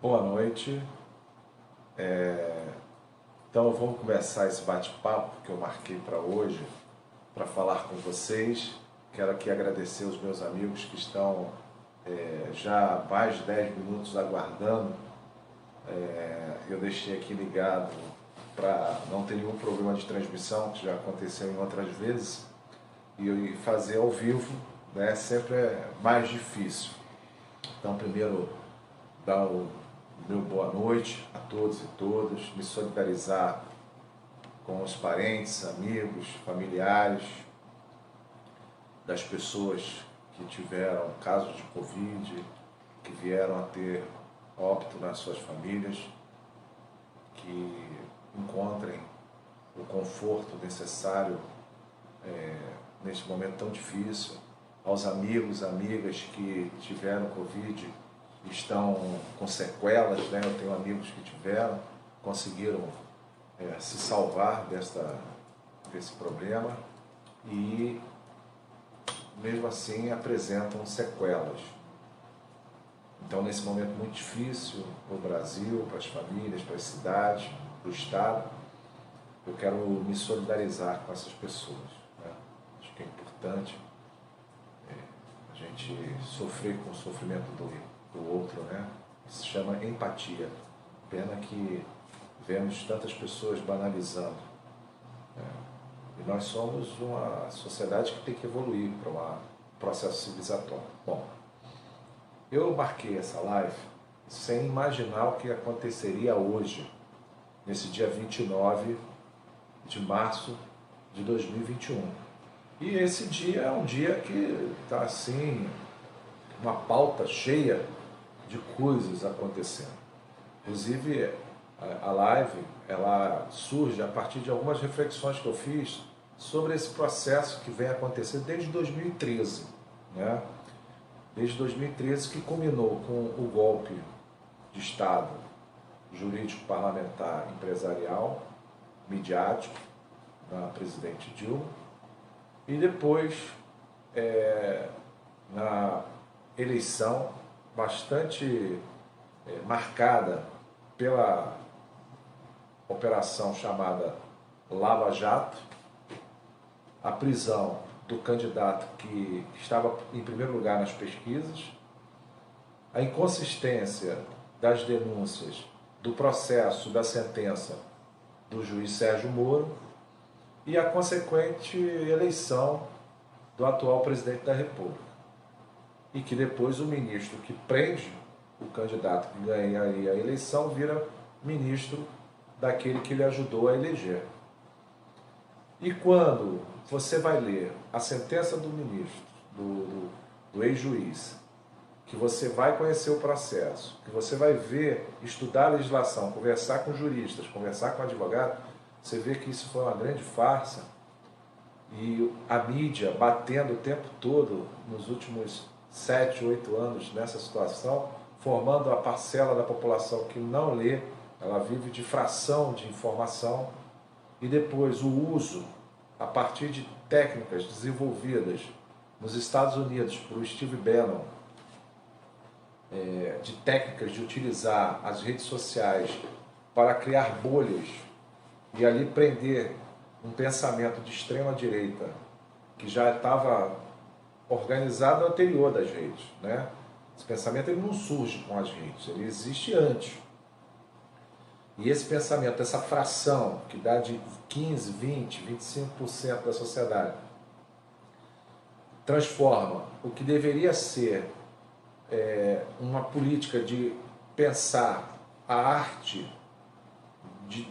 Boa noite. Então vamos começar esse bate-papo que eu marquei para hoje, para falar com vocês. Quero aqui agradecer os meus amigos que estão já há mais de 10 minutos aguardando. Eu deixei aqui ligado para não ter nenhum problema de transmissão, que já aconteceu em outras vezes, e fazer ao vivo, né, sempre é mais difícil. Então, primeiro, dar o meu boa noite a todos e todas, me solidarizar com os parentes, amigos, familiares das pessoas que tiveram casos de Covid, que vieram a ter óbito nas suas famílias, que encontrem o conforto necessário neste momento tão difícil, aos amigos, amigas que tiveram Covid e estão com sequelas, né? Eu tenho amigos que tiveram, conseguiram se salvar desse problema e mesmo assim apresentam sequelas. Então, nesse momento muito difícil para o Brasil, para as famílias, para as cidades, para o Estado, eu quero me solidarizar com essas pessoas, né? Acho que é importante a gente sofrer com o sofrimento do outro, né? Isso se chama empatia. Pena que vemos tantas pessoas banalizando, né? E nós somos uma sociedade que tem que evoluir para um processo civilizatório. Bom, eu marquei essa live sem imaginar o que aconteceria hoje, nesse dia 29 de março de 2021. E esse dia é um dia que está assim, uma pauta cheia de coisas acontecendo. Inclusive, a live ela surge a partir de algumas reflexões que eu fiz sobre esse processo que vem acontecendo desde 2013, né? Desde 2013, que culminou com o golpe de Estado jurídico, parlamentar, empresarial, midiático, da presidente Dilma, e depois, na eleição bastante marcada pela operação chamada Lava Jato, a prisão do candidato que estava em primeiro lugar nas pesquisas, a inconsistência das denúncias do processo da sentença do juiz Sérgio Moro e a consequente eleição do atual presidente da República. E que depois o ministro que prende o candidato que ganharia a eleição vira ministro daquele que lhe ajudou a eleger. E quando você vai ler a sentença do ministro, do ex-juiz, que você vai conhecer o processo, que você vai ver, estudar a legislação, conversar com juristas, conversar com advogados, você vê que isso foi uma grande farsa e a mídia batendo o tempo todo nos últimos 7, 8 anos nessa situação, formando a parcela da população que não lê, ela vive de fração de informação, e depois o uso, a partir de técnicas desenvolvidas nos Estados Unidos por Steve Bannon, de técnicas de utilizar as redes sociais para criar bolhas e ali prender um pensamento de extrema direita que já estava organizado anterior das redes, né? Esse pensamento ele não surge com as redes, ele existe antes. E esse pensamento, essa fração que dá de 15, 20, 25% da sociedade, transforma o que deveria ser uma política de pensar a arte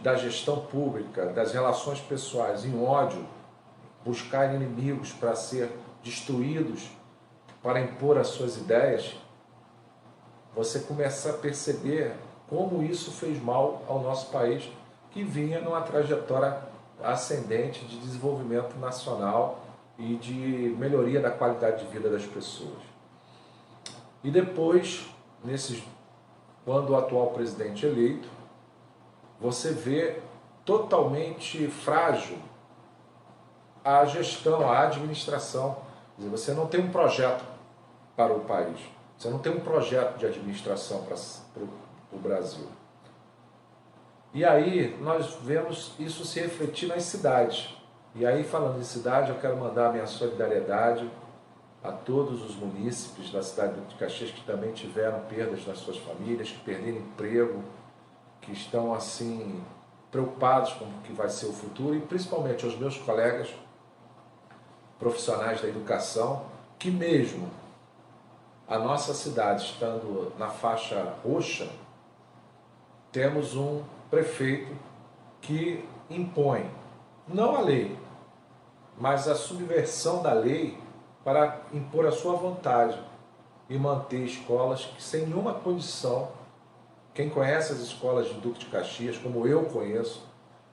da gestão pública, das relações pessoais em ódio, buscar inimigos para ser destruídos, para impor as suas ideias, você começa a perceber como isso fez mal ao nosso país, que vinha numa trajetória ascendente de desenvolvimento nacional e de melhoria da qualidade de vida das pessoas. E depois, quando o atual presidente eleito, você vê totalmente frágil a gestão, a administração. Quer dizer, você não tem um projeto para o país, você não tem um projeto de administração o Brasil. E aí nós vemos isso se refletir nas cidades. E aí, falando em cidade, eu quero mandar a minha solidariedade a todos os munícipes da cidade de Caxias que também tiveram perdas nas suas famílias, que perderam emprego, que estão assim preocupados com o que vai ser o futuro, e principalmente aos meus colegas profissionais da educação, que mesmo a nossa cidade estando na faixa roxa, temos um prefeito que impõe, não a lei, mas a subversão da lei para impor a sua vontade e manter escolas que sem nenhuma condição, quem conhece as escolas de Duque de Caxias, como eu conheço,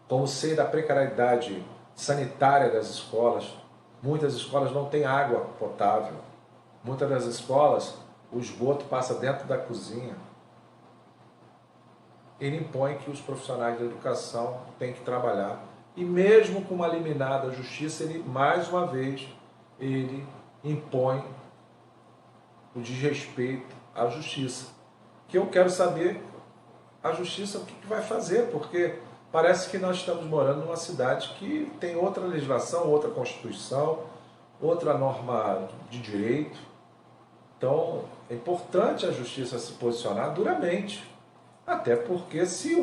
como sei da precariedade sanitária das escolas, muitas escolas não têm água potável, muitas das escolas o esgoto passa dentro da cozinha. Ele impõe que os profissionais da educação têm que trabalhar. E mesmo com uma liminar da justiça, ele, mais uma vez, ele impõe o desrespeito à justiça. Que eu quero saber, a justiça, o que vai fazer, porque parece que nós estamos morando numa cidade que tem outra legislação, outra constituição, outra norma de direito. Então, é importante a justiça se posicionar duramente. Até porque se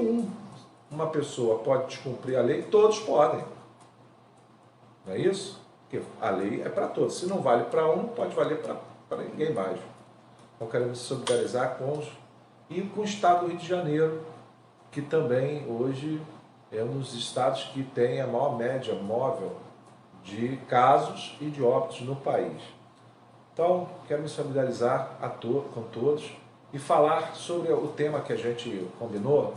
uma pessoa pode descumprir a lei, todos podem. Não é isso? Porque a lei é para todos. Se não vale para um, pode valer para ninguém mais. Então, queremos se solidarizar com o Estado do Rio de Janeiro, que também hoje é um dos estados que tem a maior média móvel de casos e de óbitos no país. Então, quero me solidarizar com todos e falar sobre o tema que a gente combinou,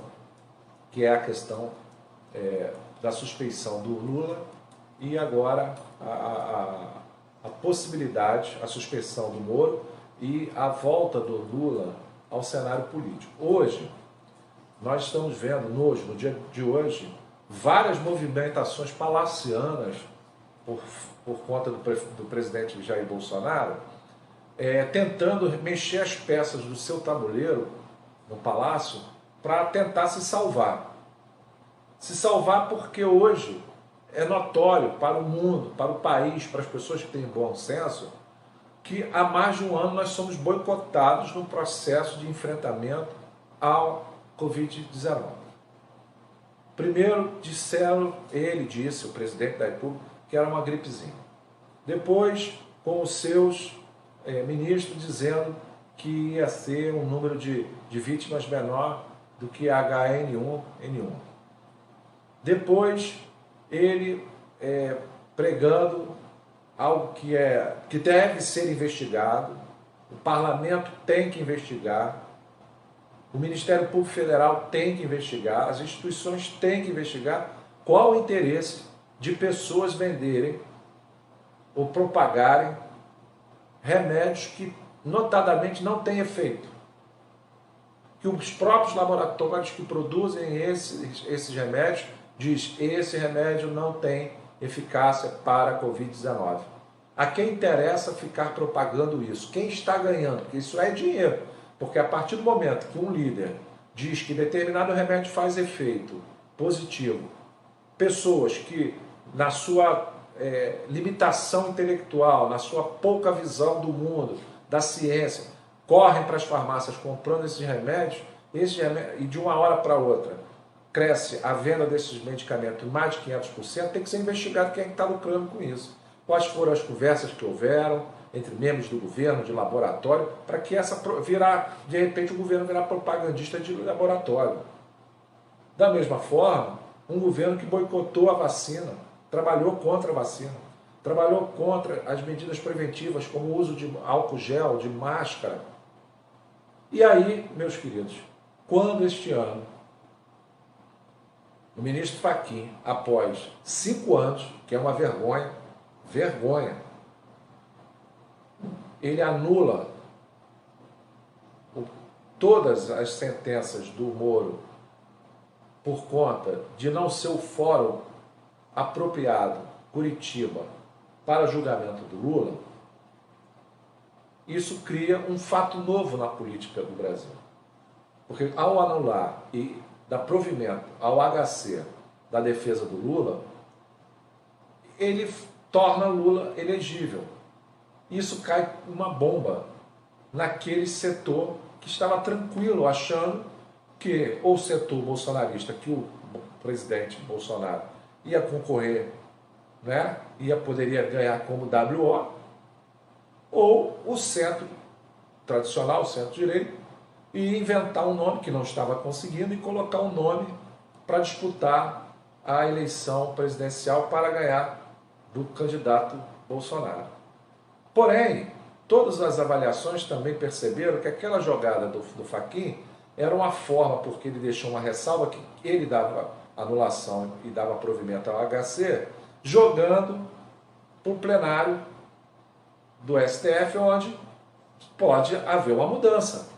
que é a questão da suspeição do Lula e agora a possibilidade, a suspeição do Moro e a volta do Lula ao cenário político. Hoje, nós estamos vendo, no dia de hoje, várias movimentações palacianas por conta do presidente Jair Bolsonaro, tentando mexer as peças do seu tabuleiro no palácio para tentar se salvar. Se salvar porque hoje é notório para o mundo, para o país, para as pessoas que têm bom senso, que há mais de um ano nós somos boicotados no processo de enfrentamento ao Covid-19. Primeiro ele disse, o presidente da República, que era uma gripezinha. Depois, com os seus ministros dizendo que ia ser um número de vítimas menor do que H1N1. Depois, ele pregando algo que deve ser investigado, o parlamento tem que investigar, o Ministério Público Federal tem que investigar, as instituições têm que investigar qual o interesse de pessoas venderem ou propagarem remédios que notadamente não têm efeito. Que os próprios laboratórios que produzem esses remédios diz esse remédio não tem eficácia para a Covid-19. A quem interessa ficar propagando isso? Quem está ganhando? Porque isso é dinheiro. Porque a partir do momento que um líder diz que determinado remédio faz efeito positivo, pessoas que na sua limitação intelectual, na sua pouca visão do mundo, da ciência, correm para as farmácias comprando esses remédios, e de uma hora para outra cresce a venda desses medicamentos em mais de 500%, tem que ser investigado quem é que está lucrando com isso. Quais foram as conversas que houveram entre membros do governo, de laboratório, para que de repente o governo virar propagandista de laboratório. Da mesma forma, um governo que boicotou a vacina, trabalhou contra a vacina, trabalhou contra as medidas preventivas, como o uso de álcool gel, de máscara. E aí, meus queridos, quando este ano o ministro Fachin, após 5 anos, que é uma vergonha, ele anula todas as sentenças do Moro por conta de não ser o fórum apropriado, Curitiba, para julgamento do Lula, isso cria um fato novo na política do Brasil. Porque ao anular e dar provimento ao HC da defesa do Lula, ele torna Lula elegível. Isso cai uma bomba naquele setor que estava tranquilo, achando que o setor bolsonarista, que o presidente Bolsonaro ia concorrer, né, poderia ganhar como WO, ou o centro tradicional, o centro-direito, e inventar um nome que não estava conseguindo e colocar um nome para disputar a eleição presidencial para ganhar do candidato Bolsonaro. Porém, todas as avaliações também perceberam que aquela jogada do Fachin era uma forma, porque ele deixou uma ressalva que ele dava anulação e dava provimento ao HC, jogando para o plenário do STF, onde pode haver uma mudança.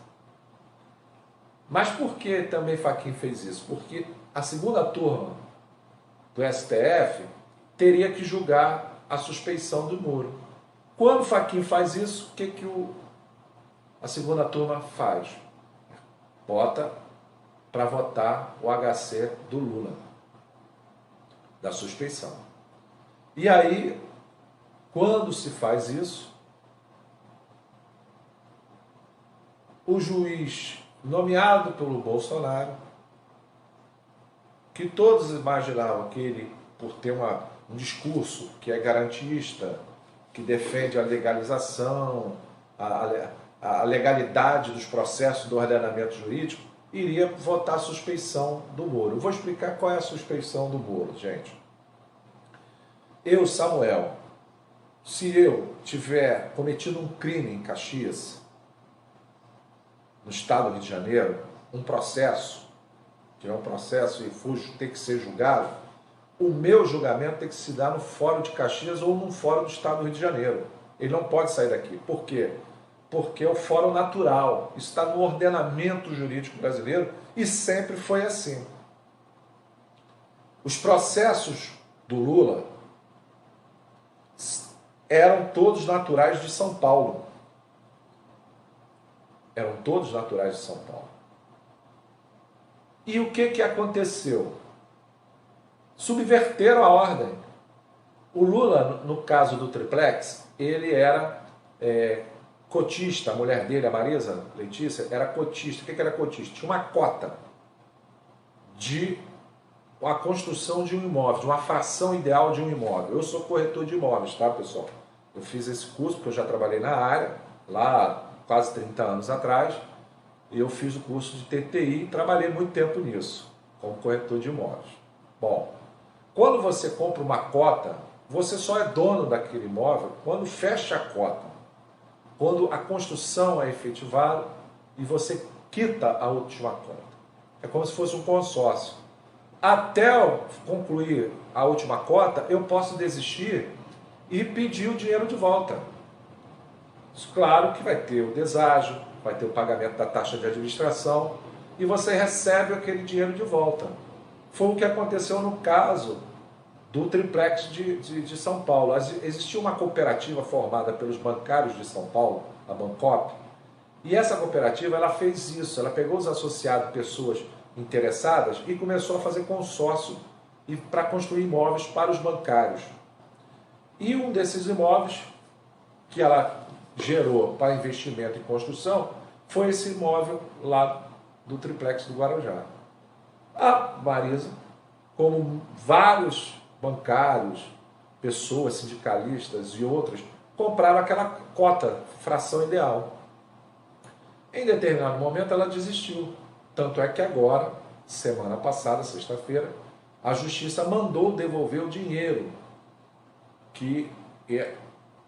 Mas por que também Fachin fez isso? Porque a segunda turma do STF teria que julgar a suspeição do Moro. Quando Fachin faz isso, o que a segunda turma faz? Bota para votar o HC do Lula, da suspeição. E aí, quando se faz isso, o juiz nomeado pelo Bolsonaro, que todos imaginavam que ele, por ter um discurso que é garantista, que defende a legalização, a legalidade dos processos do ordenamento jurídico, iria votar a suspeição do Moro. Eu vou explicar qual é a suspeição do Moro, gente. Eu, Samuel, se eu tiver cometido um crime em Caxias, no estado do Rio de Janeiro, um processo, tiver um processo e for ter que ser julgado, o meu julgamento tem que se dar no Fórum de Caxias ou no Fórum do Estado do Rio de Janeiro. Ele não pode sair daqui. Por quê? Porque é o fórum natural. Isso está no ordenamento jurídico brasileiro e sempre foi assim. Os processos do Lula eram todos naturais de São Paulo. Eram todos naturais de São Paulo. E o que aconteceu? Subverteram a ordem. O Lula, no caso do triplex, ele era cotista, a mulher dele, a Marisa Letícia, era cotista. O que era cotista? Tinha uma cota de a construção de um imóvel, de uma fração ideal de um imóvel. Eu sou corretor de imóveis, tá, pessoal? Eu fiz esse curso porque eu já trabalhei na área, lá quase 30 anos atrás, e eu fiz o curso de TTI e trabalhei muito tempo nisso, como corretor de imóveis. Bom, quando você compra uma cota, você só é dono daquele imóvel quando fecha a cota, quando a construção é efetivada e você quita a última cota. É como se fosse um consórcio. Até eu concluir a última cota, eu posso desistir e pedir o dinheiro de volta. Claro que vai ter o deságio, vai ter o pagamento da taxa de administração e você recebe aquele dinheiro de volta. Foi o que aconteceu no caso do triplex de São Paulo. Existia uma cooperativa formada pelos bancários de São Paulo, a Bancop, e essa cooperativa ela fez isso, ela pegou os associados, pessoas interessadas, e começou a fazer consórcio para construir imóveis para os bancários. E um desses imóveis que ela gerou para investimento em construção foi esse imóvel lá do triplex do Guarujá. A Marisa, como vários bancários, pessoas sindicalistas e outras, compraram aquela cota, fração ideal. Em determinado momento ela desistiu. Tanto é que agora, semana passada, sexta-feira, a justiça mandou devolver o dinheiro que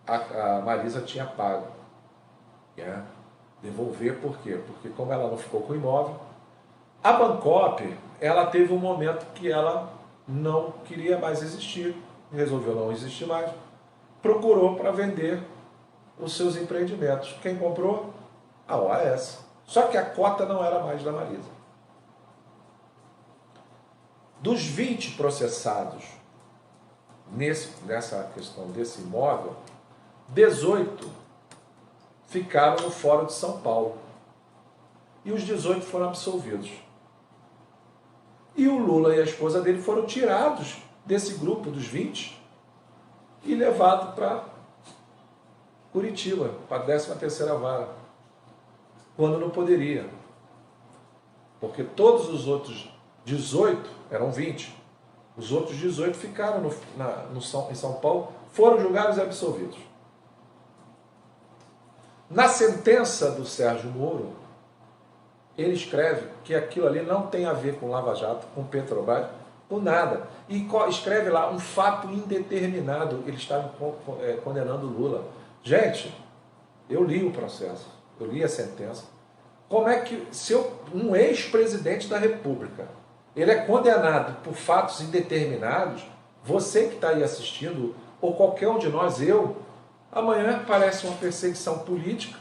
a Marisa tinha pago. Devolver por quê? Porque como ela não ficou com o imóvel, a Bancop, ela teve um momento que ela não queria mais existir, resolveu não existir mais, procurou para vender os seus empreendimentos. Quem comprou? A OAS. Só que a cota não era mais da Marisa. Dos 20 processados nessa questão desse imóvel, 18 ficaram no Fórum de São Paulo. e os 18 foram absolvidos. E o Lula e a esposa dele foram tirados desse grupo dos 20 e levados para Curitiba, para a 13ª Vara, quando não poderia. Porque todos os outros 18, eram 20, os outros 18 ficaram em São Paulo, foram julgados e absolvidos. Na sentença do Sérgio Moro, ele escreve que aquilo ali não tem a ver com Lava Jato, com Petrobras, com nada. E escreve lá um fato indeterminado. Eles estavam condenando Lula. Gente, eu li o processo, eu li a sentença. Como é que, se um ex-presidente da República, ele é condenado por fatos indeterminados, você que está aí assistindo, ou qualquer um de nós, amanhã parece uma perseguição política,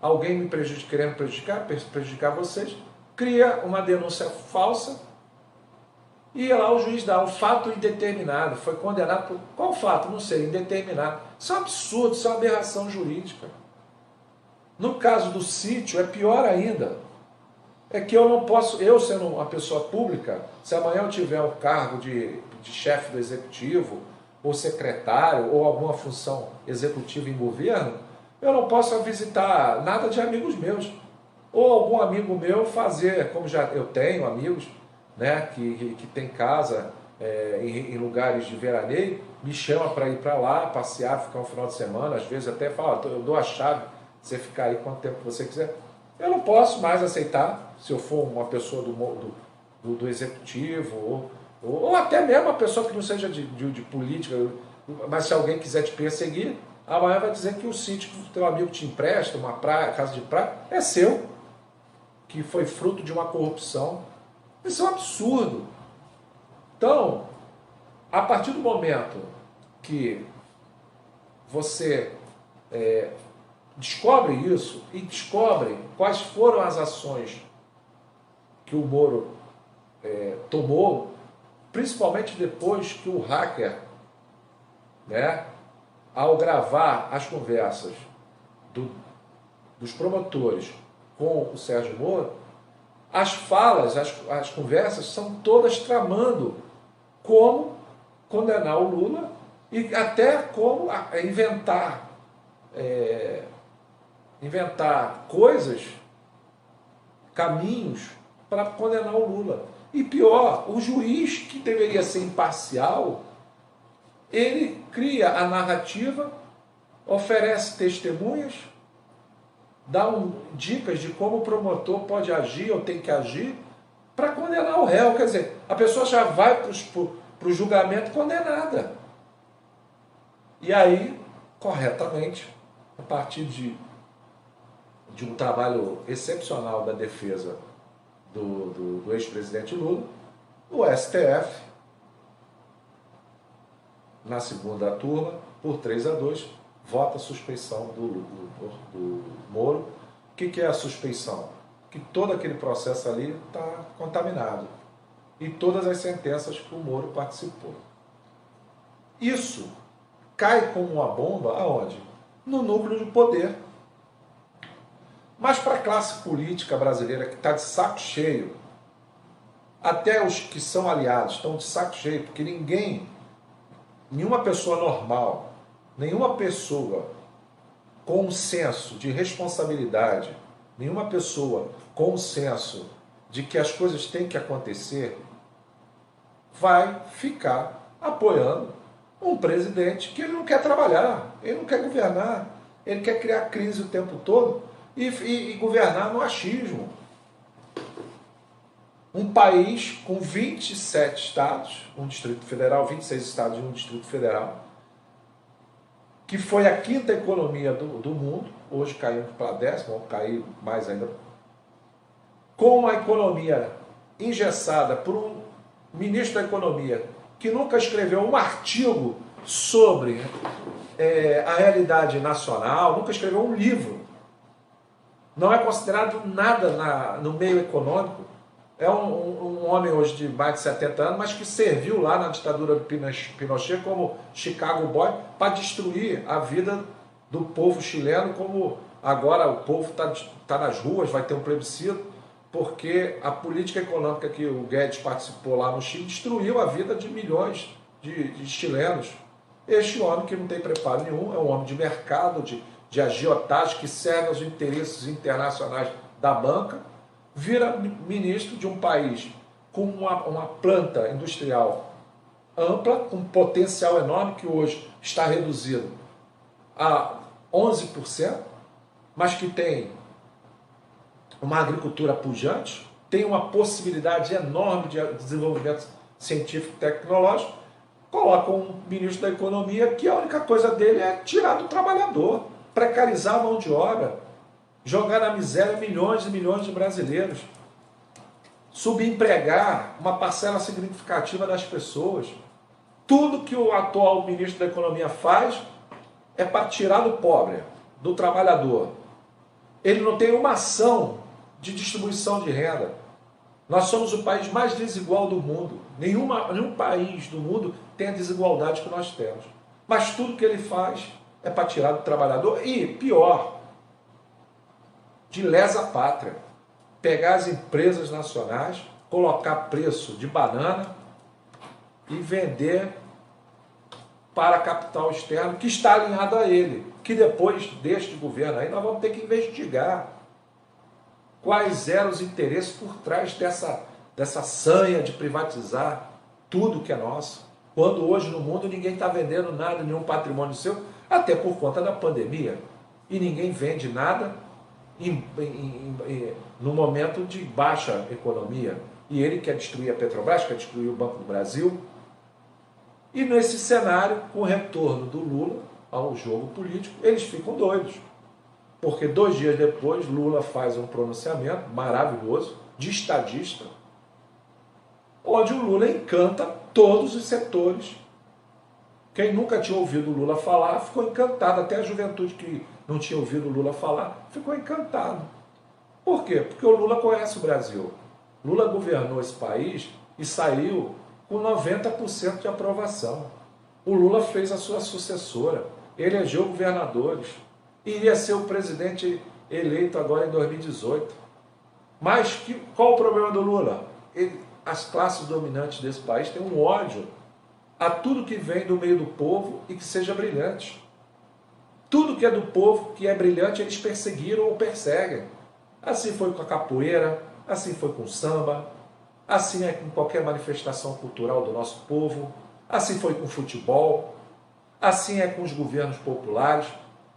alguém me querendo prejudicar vocês, cria uma denúncia falsa e lá o juiz dá um fato indeterminado, foi condenado por... Qual fato? Não sei, indeterminado. Isso é um absurdo, isso é uma aberração jurídica. No caso do sítio é pior ainda. É que eu não posso, eu sendo uma pessoa pública, se amanhã eu tiver um cargo de chefe do executivo, ou secretário, ou alguma função executiva em governo, eu não posso visitar nada de amigos meus. Ou algum amigo meu fazer, como já eu tenho amigos, né, que tem casa em lugares de veraneio, me chama para ir para lá, passear, ficar um final de semana, às vezes até fala, eu dou a chave, você ficar aí quanto tempo você quiser. Eu não posso mais aceitar, se eu for uma pessoa do executivo, ou até mesmo uma pessoa que não seja de política, mas se alguém quiser te perseguir, amanhã vai dizer que o sítio que o teu amigo te empresta, uma praia, casa de praia, é seu, que foi fruto de uma corrupção. Isso é um absurdo. Então, a partir do momento que você descobre isso e descobre quais foram as ações que o Moro tomou, principalmente depois que o hacker, né, ao gravar as conversas dos promotores com o Sérgio Moro, as falas, as conversas são todas tramando como condenar o Lula e até como inventar coisas, caminhos para condenar o Lula. E pior, o juiz que deveria ser imparcial, ele cria a narrativa, oferece testemunhas, dá dicas de como o promotor pode agir ou tem que agir para condenar o réu. Quer dizer, a pessoa já vai para o julgamento condenada. E aí, corretamente, a partir de um trabalho excepcional da defesa do ex-presidente Lula, o STF, na segunda turma, por 3-2, vota a suspeição do Moro. O que é a suspeição? Que todo aquele processo ali está contaminado. E todas as sentenças que o Moro participou. Isso cai como uma bomba aonde? No núcleo de poder. Mas para a classe política brasileira que está de saco cheio, até os que são aliados estão de saco cheio, porque nenhuma pessoa normal, nenhuma pessoa com um senso de responsabilidade, nenhuma pessoa com um senso de que as coisas têm que acontecer, vai ficar apoiando um presidente que ele não quer trabalhar, ele não quer governar, ele quer criar crise o tempo todo e governar no achismo. Um país com 27 estados, um Distrito Federal, 26 estados e um Distrito Federal, que foi a quinta economia do mundo, hoje caiu para a 10ª, vão cair mais ainda, com uma economia engessada por um ministro da Economia que nunca escreveu um artigo sobre a realidade nacional, nunca escreveu um livro, não é considerado nada no meio econômico, é um homem hoje de mais de 70 anos, mas que serviu lá na ditadura do Pinochet como Chicago Boy para destruir a vida do povo chileno, como agora o povo tá nas ruas, vai ter um plebiscito, porque a política econômica que o Guedes participou lá no Chile destruiu a vida de milhões de chilenos. Este homem que não tem preparo nenhum, é um homem de mercado, de agiotagem, que serve aos interesses internacionais da banca, vira ministro de um país com uma planta industrial ampla, com um potencial enorme, que hoje está reduzido a 11%, mas que tem uma agricultura pujante, tem uma possibilidade enorme de desenvolvimento científico e tecnológico, coloca um ministro da economia que a única coisa dele é tirar do trabalhador, precarizar a mão de obra, jogar na miséria milhões e milhões de brasileiros, subempregar uma parcela significativa das pessoas. Tudo que o atual ministro da economia faz é para tirar do pobre, do trabalhador. Ele não tem uma ação de distribuição de renda. Nós somos o país mais desigual do mundo. Nenhum país do mundo tem a desigualdade que nós temos. Mas tudo que ele faz é para tirar do trabalhador e, pior, de lesa pátria. Pegar as empresas nacionais, colocar preço de banana e vender para capital externo que está alinhado a ele. Que depois deste governo aí nós vamos ter que investigar quais eram os interesses por trás dessa sanha de privatizar tudo que é nosso. Quando hoje no mundo ninguém está vendendo nada, nenhum patrimônio seu, até por conta da pandemia. E ninguém vende nada no momento de baixa economia. E ele quer destruir a Petrobras, quer destruir o Banco do Brasil. E nesse cenário, com o retorno do Lula ao jogo político, eles ficam doidos. Porque 2 dias depois, Lula faz um pronunciamento maravilhoso, de estadista, onde o Lula encanta todos os setores. Quem nunca tinha ouvido o Lula falar ficou encantado, até a juventude que não tinha ouvido o Lula falar ficou encantado. Por quê? Porque o Lula conhece o Brasil. Lula governou esse país e saiu com 90% de aprovação. O Lula fez a sua sucessora, elegeu governadores, iria ser o presidente eleito agora em 2018. Mas qual o problema do Lula? As classes dominantes desse país têm um ódio a tudo que vem do meio do povo e que seja brilhante. Tudo que é do povo, que é brilhante, eles perseguiram ou perseguem. Assim foi com a capoeira, assim foi com o samba, assim é com qualquer manifestação cultural do nosso povo, assim foi com o futebol, assim é com os governos populares.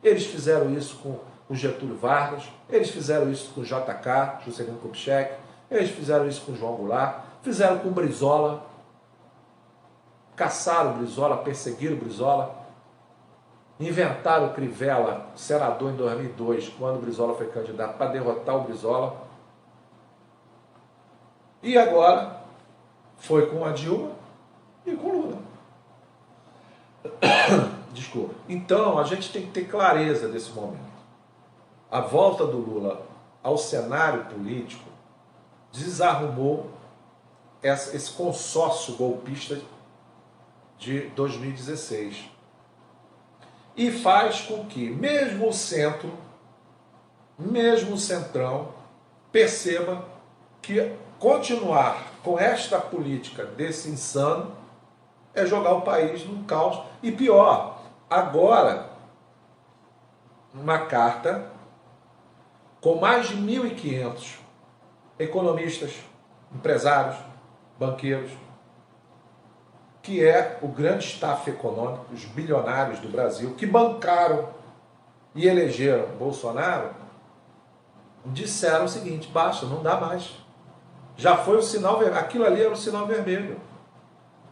Eles fizeram isso com o Getúlio Vargas, eles fizeram isso com o JK, Juscelino Kubitschek, eles fizeram isso com o João Goulart, fizeram com o Brizola, caçaram o Brizola, perseguiram o Brizola, inventaram o Crivella, senador em 2002, quando o Brizola foi candidato, para derrotar o Brizola. E agora foi com a Dilma e com o Lula. Desculpa. Então, a gente tem que ter clareza desse momento. A volta do Lula ao cenário político desarrumou esse consórcio golpista de 2016. E faz com que, mesmo o centro, mesmo o centrão, perceba que continuar com esta política desse insano é jogar o país num caos. E pior, agora, uma carta com mais de 1.500 economistas, empresários, banqueiros, que é o grande staff econômico, os bilionários do Brasil, que bancaram e elegeram Bolsonaro, disseram o seguinte: basta, não dá mais. Já foi o sinal vermelho, aquilo ali era o sinal vermelho.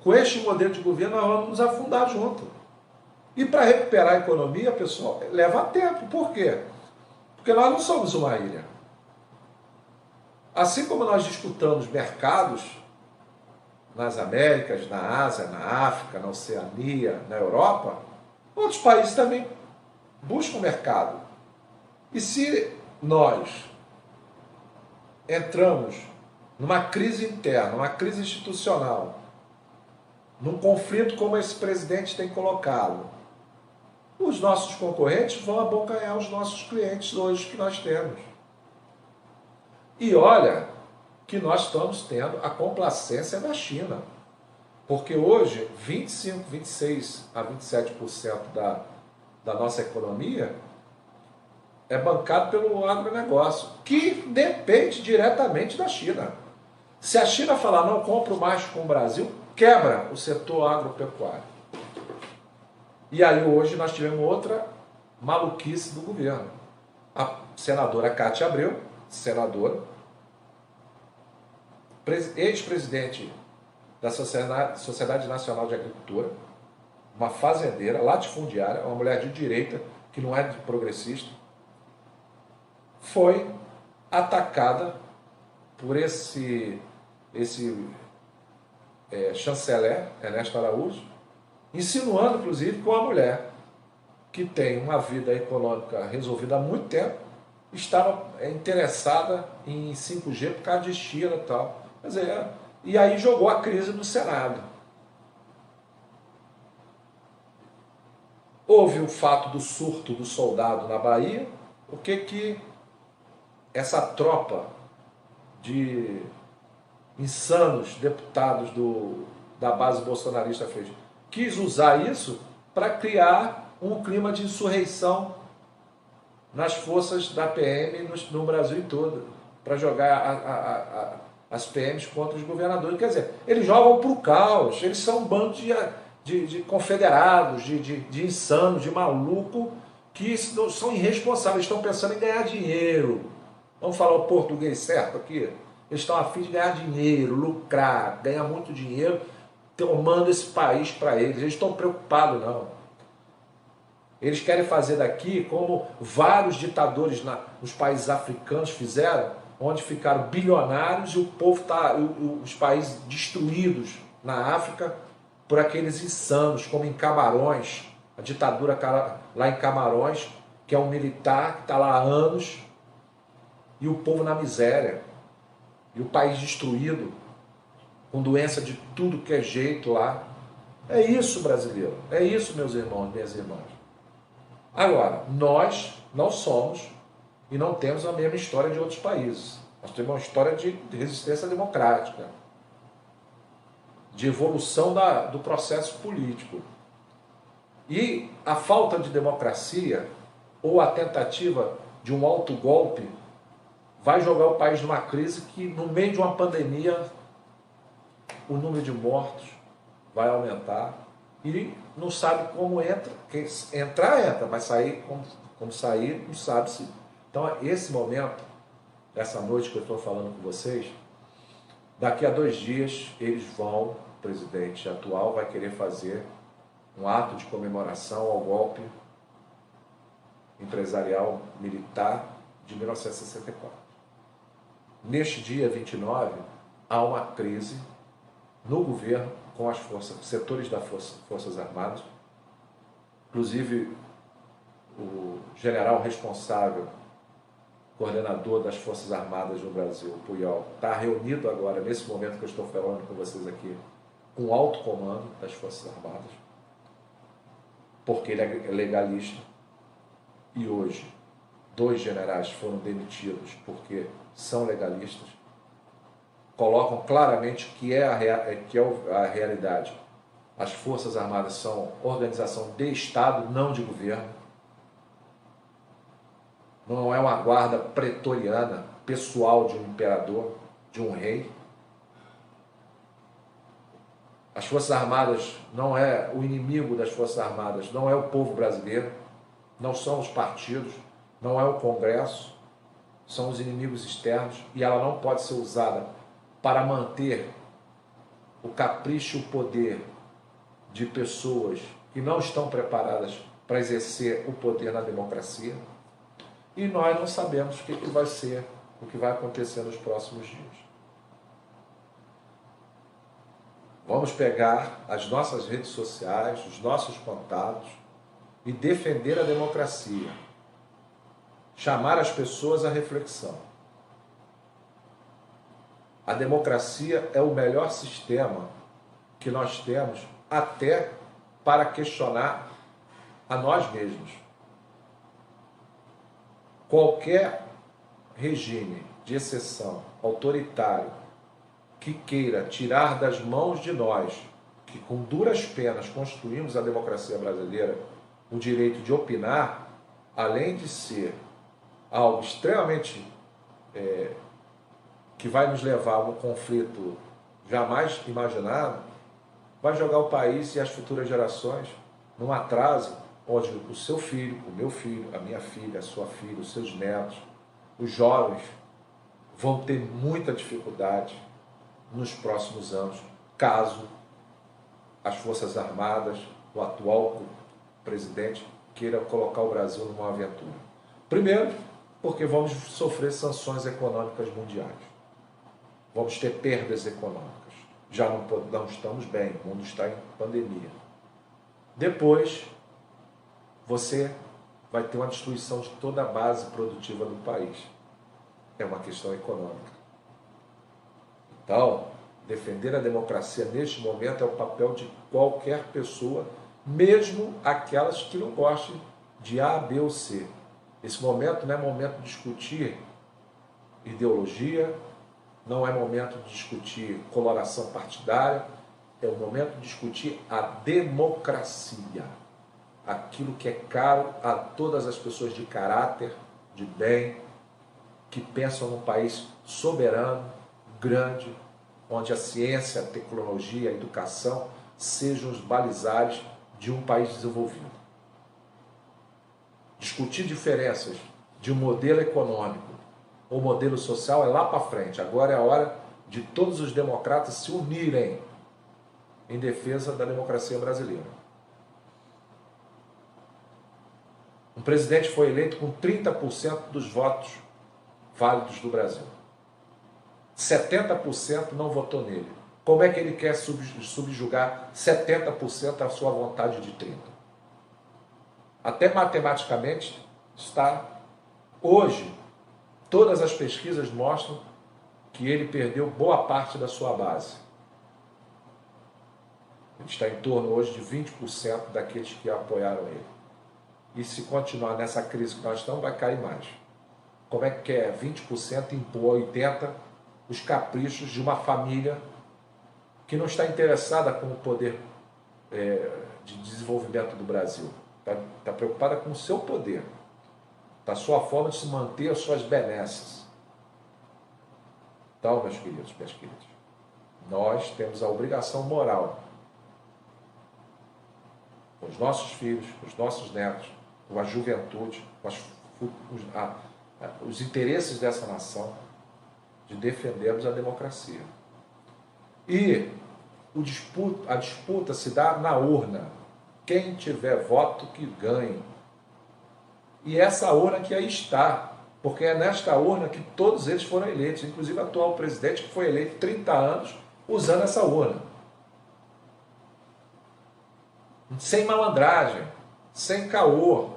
Com este modelo de governo nós vamos nos afundar junto. E para recuperar a economia, pessoal, leva tempo. Por quê? Porque nós não somos uma ilha. Assim como nós disputamos mercados nas Américas, na Ásia, na África, na Oceania, na Europa, outros países também buscam mercado. E se nós entramos numa crise interna, uma crise institucional, num conflito como esse presidente tem colocado, os nossos concorrentes vão abocanhar os nossos clientes hoje que nós temos. E olha que nós estamos tendo a complacência da China. Porque hoje, 25, 26 a 27% da nossa economia é bancado pelo agronegócio, que depende diretamente da China. Se a China falar não compro mais com o Brasil, quebra o setor agropecuário. E aí hoje nós tivemos outra maluquice do governo. A senadora Cátia Abreu, senadora, ex-presidente da Sociedade Nacional de Agricultura, uma fazendeira, latifundiária, uma mulher de direita, que não é progressista, foi atacada por esse chanceler, Ernesto Araújo, insinuando, inclusive, que uma mulher que tem uma vida econômica resolvida há muito tempo estava interessada em 5G por causa de China e tal. Quer dizer, e aí jogou a crise no Senado. Houve o fato do surto do soldado na Bahia. O que essa tropa de insanos deputados da base bolsonarista fez? Quis usar isso para criar um clima de insurreição nas forças da PM no Brasil todo, para jogar as PMs contra os governadores. Quer dizer, eles jogam para o caos, eles são um bando de confederados, de insanos, de maluco, que são irresponsáveis, estão pensando em ganhar dinheiro. Vamos falar o português certo aqui? Eles estão a fim de ganhar dinheiro, lucrar, ganhar muito dinheiro, tomando esse país para eles. Eles estão preocupados, não. Eles querem fazer daqui como vários ditadores nos países africanos fizeram, onde ficaram bilionários e o povo os países destruídos na África por aqueles insanos, como em Camarões, a ditadura lá em Camarões, que é um militar que está lá há anos, e o povo na miséria, e o país destruído, com doença de tudo que é jeito lá. É isso, brasileiro, é isso, meus irmãos, minhas irmãs. Agora, nós não somos e não temos a mesma história de outros países. Nós temos uma história de resistência democrática, de evolução do processo político. E a falta de democracia ou a tentativa de um autogolpe vai jogar o país numa crise que, no meio de uma pandemia, o número de mortos vai aumentar e não sabe como entra. Quem entra, mas sair, como sair, não sabe se. Então, esse momento, essa noite que eu estou falando com vocês, daqui a 2 dias o presidente atual vai querer fazer um ato de comemoração ao golpe empresarial militar de 1964. Neste dia 29, há uma crise no governo com as setores das Forças Armadas. Inclusive, o general responsável, coordenador das Forças Armadas no Brasil, Puyol, está reunido agora, nesse momento que eu estou falando com vocês aqui, com o alto comando das Forças Armadas, porque ele é legalista. E hoje, 2 generais foram demitidos porque são legalistas, colocam claramente que é a realidade. As Forças Armadas são organização de Estado, não de governo. Não é uma guarda pretoriana, pessoal de um imperador, de um rei. As Forças Armadas não é o inimigo das Forças Armadas, não é o povo brasileiro, não são os partidos, não é o Congresso, são os inimigos externos, e ela não pode ser usada para manter o capricho e o poder de pessoas que não estão preparadas para exercer o poder na democracia. E nós não sabemos o que vai ser, o que vai acontecer nos próximos dias. Vamos pegar as nossas redes sociais, os nossos contatos e defender a democracia. Chamar as pessoas à reflexão. A democracia é o melhor sistema que nós temos até para questionar a nós mesmos. Qualquer regime de exceção, autoritário, que queira tirar das mãos de nós, que com duras penas construímos a democracia brasileira, o direito de opinar, além de ser algo extremamente que vai nos levar a um conflito jamais imaginado, vai jogar o país e as futuras gerações num atraso onde o seu filho, o meu filho, a minha filha, a sua filha, os seus netos, os jovens vão ter muita dificuldade nos próximos anos, caso as Forças Armadas, o atual presidente, queira colocar o Brasil numa aventura. Primeiro, porque vamos sofrer sanções econômicas mundiais. Vamos ter perdas econômicas. Já não estamos bem, o mundo está em pandemia. Depois, você vai ter uma destruição de toda a base produtiva do país. É uma questão econômica. Então, defender a democracia neste momento é o papel de qualquer pessoa, mesmo aquelas que não gostem de A, B ou C. Esse momento não é momento de discutir ideologia, não é momento de discutir coloração partidária, é o momento de discutir a democracia, aquilo que é caro a todas as pessoas de caráter, de bem, que pensam num país soberano, grande, onde a ciência, a tecnologia, a educação sejam os balizares de um país desenvolvido. Discutir diferenças de um modelo econômico ou modelo social é lá para frente. Agora é a hora de todos os democratas se unirem em defesa da democracia brasileira. Um presidente foi eleito com 30% dos votos válidos do Brasil. 70% não votou nele. Como é que ele quer subjugar 70% da sua vontade de 30%? Até matematicamente está hoje. Todas as pesquisas mostram que ele perdeu boa parte da sua base. Ele está em torno hoje de 20% daqueles que apoiaram ele. E se continuar nessa crise que nós estamos, vai cair mais. Como é que é 20% impor 80% os caprichos de uma família que não está interessada com o poder de desenvolvimento do Brasil? Está preocupada com o seu poder, da sua forma de se manter as suas benesses. Então, meus queridos, minhas queridas, nós temos a obrigação moral com os nossos filhos, com os nossos netos, com a juventude, com os interesses dessa nação, de defendermos a democracia. E a disputa se dá na urna. Quem tiver voto que ganhe. E essa urna que aí está, porque é nesta urna que todos eles foram eleitos, inclusive o atual presidente que foi eleito 30 anos usando essa urna. Sem malandragem, sem caô,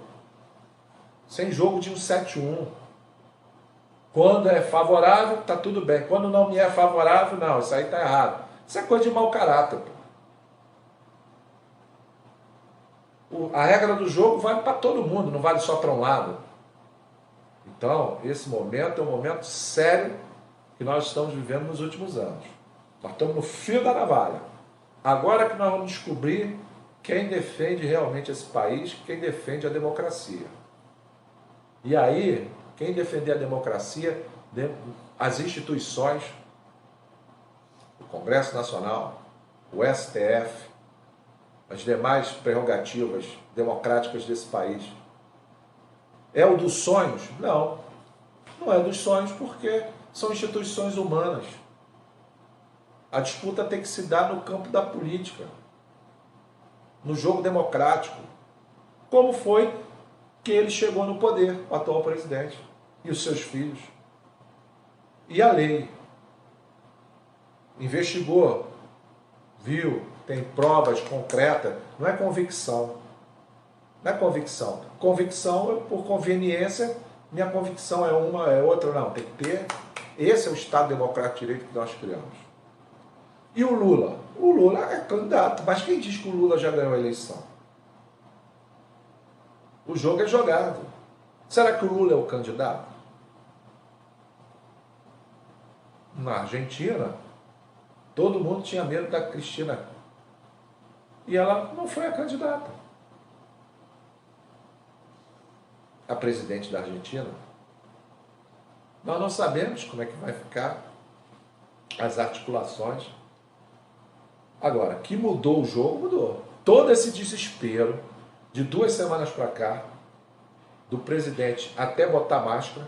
sem jogo de 171. Quando é favorável, está tudo bem. Quando não me é favorável, não, isso aí está errado. Isso é coisa de mau caráter. A regra do jogo vale para todo mundo, não vale só para um lado. Então, esse momento é um momento sério que nós estamos vivendo nos últimos anos. Nós estamos no fio da navalha. Agora que nós vamos descobrir quem defende realmente esse país, quem defende a democracia. E aí, quem defender a democracia, as instituições, o Congresso Nacional, o STF, as demais prerrogativas democráticas desse país. É o dos sonhos? Não. Não é dos sonhos porque são instituições humanas. A disputa tem que se dar no campo da política, no jogo democrático. Como foi que ele chegou no poder, o atual presidente, e os seus filhos. E a lei. Investigou, viu, tem provas concretas, não é convicção. Não é convicção. Convicção é por conveniência, minha convicção é uma, é outra, não. Tem que ter. Esse é o Estado Democrático de Direito que nós criamos. E o Lula? O Lula é candidato, mas quem diz que o Lula já ganhou a eleição? O jogo é jogado. Será que o Lula é o candidato? Na Argentina, todo mundo tinha medo da Cristina. E ela não foi a candidata. A presidente da Argentina. Nós não sabemos como é que vai ficar as articulações. Agora, que mudou o jogo, mudou. Todo esse desespero de 2 semanas para cá, do presidente até botar máscara,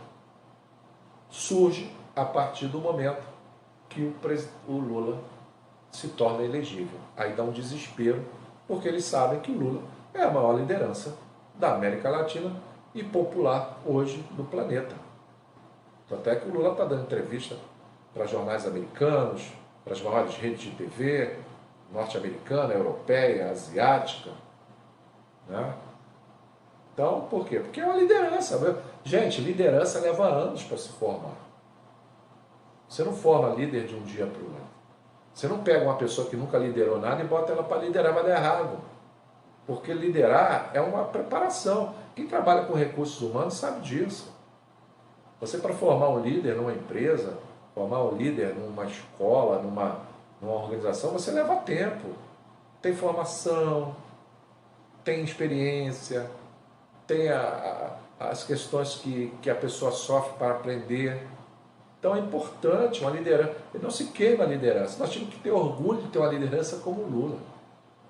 surge a partir do momento que o Lula se torna elegível. Aí dá um desespero, porque eles sabem que o Lula é a maior liderança da América Latina e popular hoje no planeta. Até que o Lula está dando entrevista para jornais americanos, para as maiores redes de TV, norte-americana, europeia, asiática, né? Então, por quê? Porque é uma liderança. Gente, liderança leva anos para se formar. Você não forma líder de um dia para o outro. Você não pega uma pessoa que nunca liderou nada e bota ela para liderar, vai dar errado. Porque liderar é uma preparação. Quem trabalha com recursos humanos sabe disso. Você, para formar um líder numa empresa, formar um líder numa escola, numa organização, você leva tempo. Tem formação, tem experiência, tem as questões que a pessoa sofre para aprender. Então é importante uma liderança. E não se queima a liderança. Nós temos que ter orgulho de ter uma liderança como o Lula.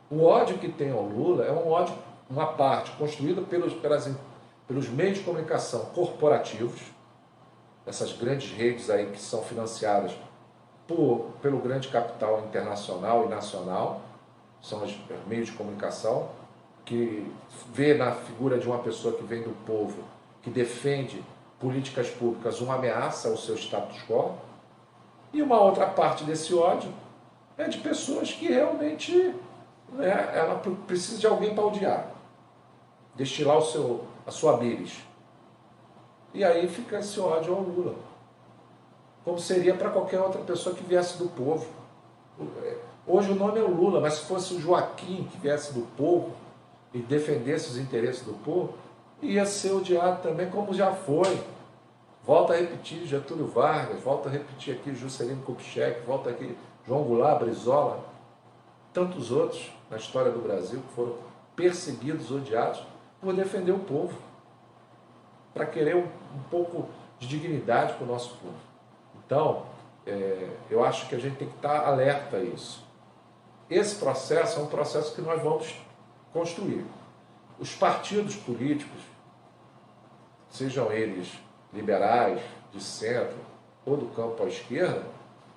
O ódio que tem ao Lula é um ódio, uma parte construída pelos meios de comunicação corporativos, essas grandes redes aí que são financiadas pelo grande capital internacional e nacional, são os meios de comunicação, que vê na figura de uma pessoa que vem do povo, que defende políticas públicas, uma ameaça ao seu status quo. E uma outra parte desse ódio é de pessoas que realmente, né, ela precisa de alguém para odiar, destilar a sua bilis. E aí fica esse ódio ao Lula, como seria para qualquer outra pessoa que viesse do povo. Hoje o nome é o Lula, mas se fosse o Joaquim que viesse do povo e defendesse os interesses do povo, ia ser odiado também, como já foi. Volta a repetir Getúlio Vargas, volta a repetir aqui Juscelino Kubitschek, volta aqui João Goulart, Brizola, tantos outros na história do Brasil que foram perseguidos, odiados, por defender o povo, para querer um pouco de dignidade para o nosso povo. Então, eu acho que a gente tem que estar alerta a isso. Esse processo é um processo que nós vamos construir. Os partidos políticos, sejam eles liberais, de centro ou do campo à esquerda,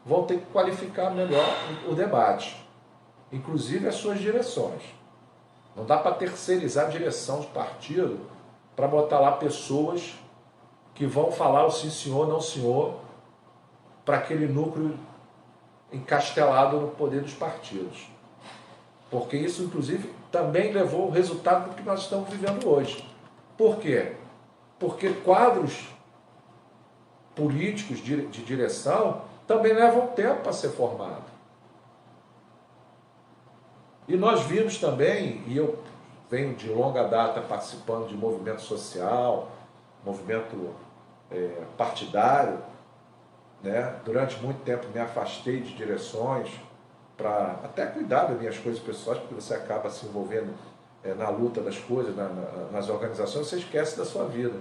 vão ter que qualificar melhor o debate, inclusive as suas direções. Não dá para terceirizar a direção de partido para botar lá pessoas que vão falar o sim senhor, não senhor, para aquele núcleo encastelado no poder dos partidos. Porque isso, inclusive, também levou o resultado do que nós estamos vivendo hoje. Por quê? Porque quadros políticos de direção também levam tempo para ser formado. E nós vimos também, e eu venho de longa data participando de movimento social, movimento partidário, né? Durante muito tempo me afastei de direções para até cuidar das minhas coisas pessoais, porque você acaba se envolvendo na luta das coisas, nas organizações, você esquece da sua vida.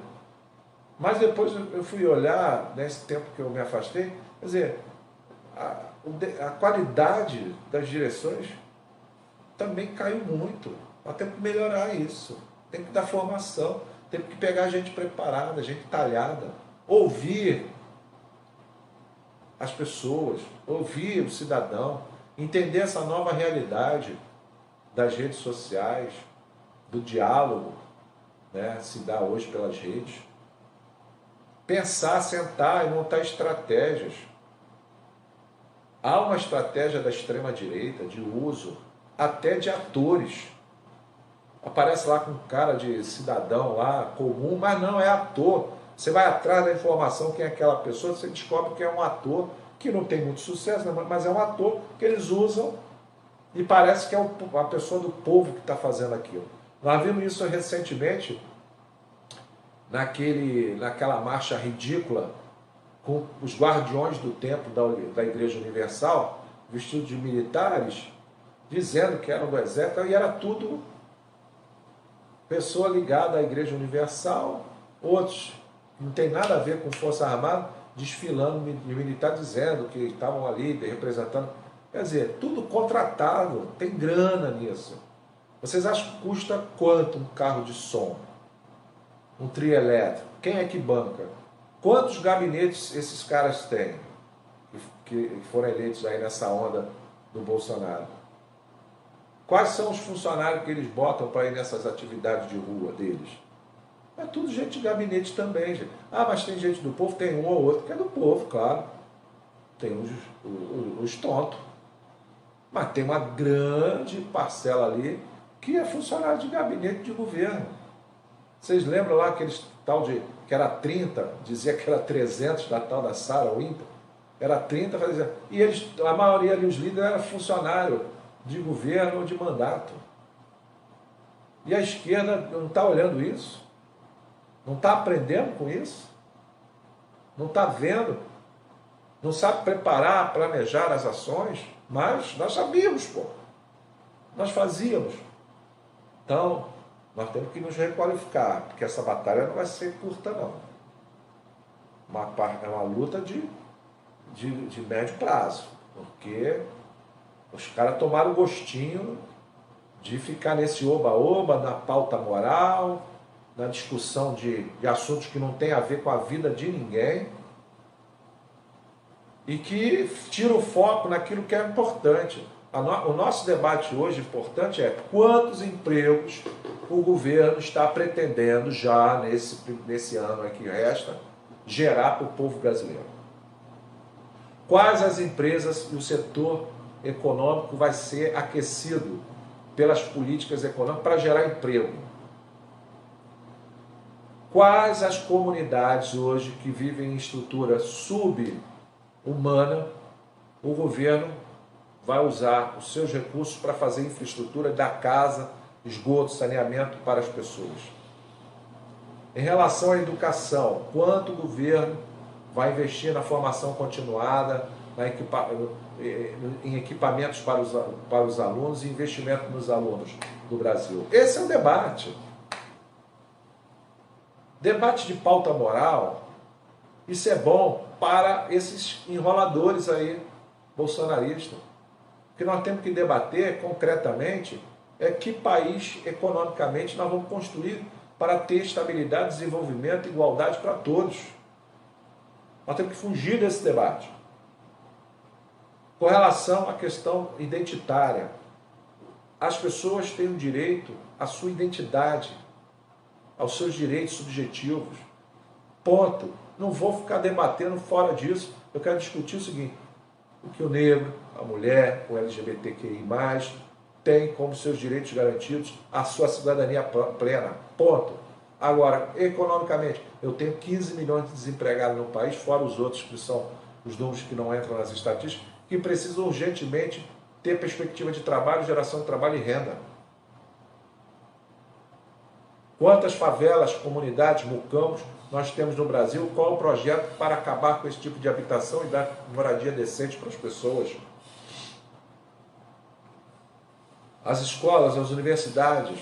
Mas depois eu fui olhar, nesse tempo que eu me afastei, quer dizer, a qualidade das direções também caiu muito. Nós temos que melhorar isso. Tem que dar formação, tem que pegar gente preparada, gente talhada, ouvir as pessoas, ouvir o cidadão, entender essa nova realidade das redes sociais, do diálogo, né, se dá hoje pelas redes. Pensar, sentar e montar estratégias. Há uma estratégia da extrema-direita de uso até de atores. Aparece lá com um cara de cidadão lá, comum, mas não é ator. Você vai atrás da informação quem é aquela pessoa, você descobre que é um ator que não tem muito sucesso, mas é um ator que eles usam e parece que é a pessoa do povo que está fazendo aquilo. Nós vimos isso recentemente naquela marcha ridícula, com os guardiões do templo da Igreja Universal, vestidos de militares, dizendo que eram do exército, e era tudo pessoa ligada à Igreja Universal, outros não tem nada a ver com Força Armada, desfilando de militar, dizendo que estavam ali representando. Quer dizer, tudo contratado, tem grana nisso. Vocês acham que custa quanto um carro de som? Um trio elétrico? Quem é que banca? Quantos gabinetes esses caras têm? Que foram eleitos aí nessa onda do Bolsonaro? Quais são os funcionários que eles botam para ir nessas atividades de rua deles? É tudo gente de gabinete também, gente. Ah, mas tem gente do povo? Tem um ou outro que é do povo, claro. Tem os tontos. Mas tem uma grande parcela ali que é funcionário de gabinete de governo. Vocês lembram lá aqueles tal de, que era 30, dizia que era 300 da tal da Sarah Winter? Era 30, fazia, e eles, a maioria ali, os líderes, eram funcionário de governo ou de mandato. E a esquerda não está olhando isso? Não está aprendendo com isso? Não está vendo? Não sabe preparar, planejar as ações? Mas nós sabíamos, pô. Nós fazíamos. Então, nós temos que nos requalificar, porque essa batalha não vai ser curta, não. É uma luta de médio prazo, porque os caras tomaram o gostinho de ficar nesse oba-oba, na pauta moral, na discussão de assuntos que não tem a ver com a vida de ninguém e que tira o foco naquilo que é importante. O nosso debate hoje importante é quantos empregos o governo está pretendendo já nesse ano aqui que resta gerar para o povo brasileiro. Quais as empresas e o setor econômico vai ser aquecido pelas políticas econômicas para gerar emprego? Quais as comunidades hoje que vivem em estrutura sub-humana o governo vai usar os seus recursos para fazer infraestrutura da casa, esgoto, saneamento para as pessoas? Em relação à educação, quanto o governo vai investir na formação continuada, em equipamentos para os alunos e investimento nos alunos do Brasil? Esse é o debate. Debate de pauta moral, isso é bom para esses enroladores aí, bolsonaristas. O que nós temos que debater concretamente é que país economicamente nós vamos construir para ter estabilidade, desenvolvimento e igualdade para todos. Nós temos que fugir desse debate. Com relação à questão identitária, as pessoas têm o direito à sua identidade, aos seus direitos subjetivos. Ponto. Não vou ficar debatendo fora disso. Eu quero discutir o seguinte: o que o negro, a mulher, o LGBTQI+, tem como seus direitos garantidos, a sua cidadania plena. Ponto. Agora, economicamente, eu tenho 15 milhões de desempregados no país, fora os outros que são os números que não entram nas estatísticas, que precisam urgentemente ter perspectiva de trabalho, geração de trabalho e renda. Quantas favelas, comunidades, mucambos nós temos no Brasil? Qual o projeto para acabar com esse tipo de habitação e dar moradia decente para as pessoas? As escolas, as universidades,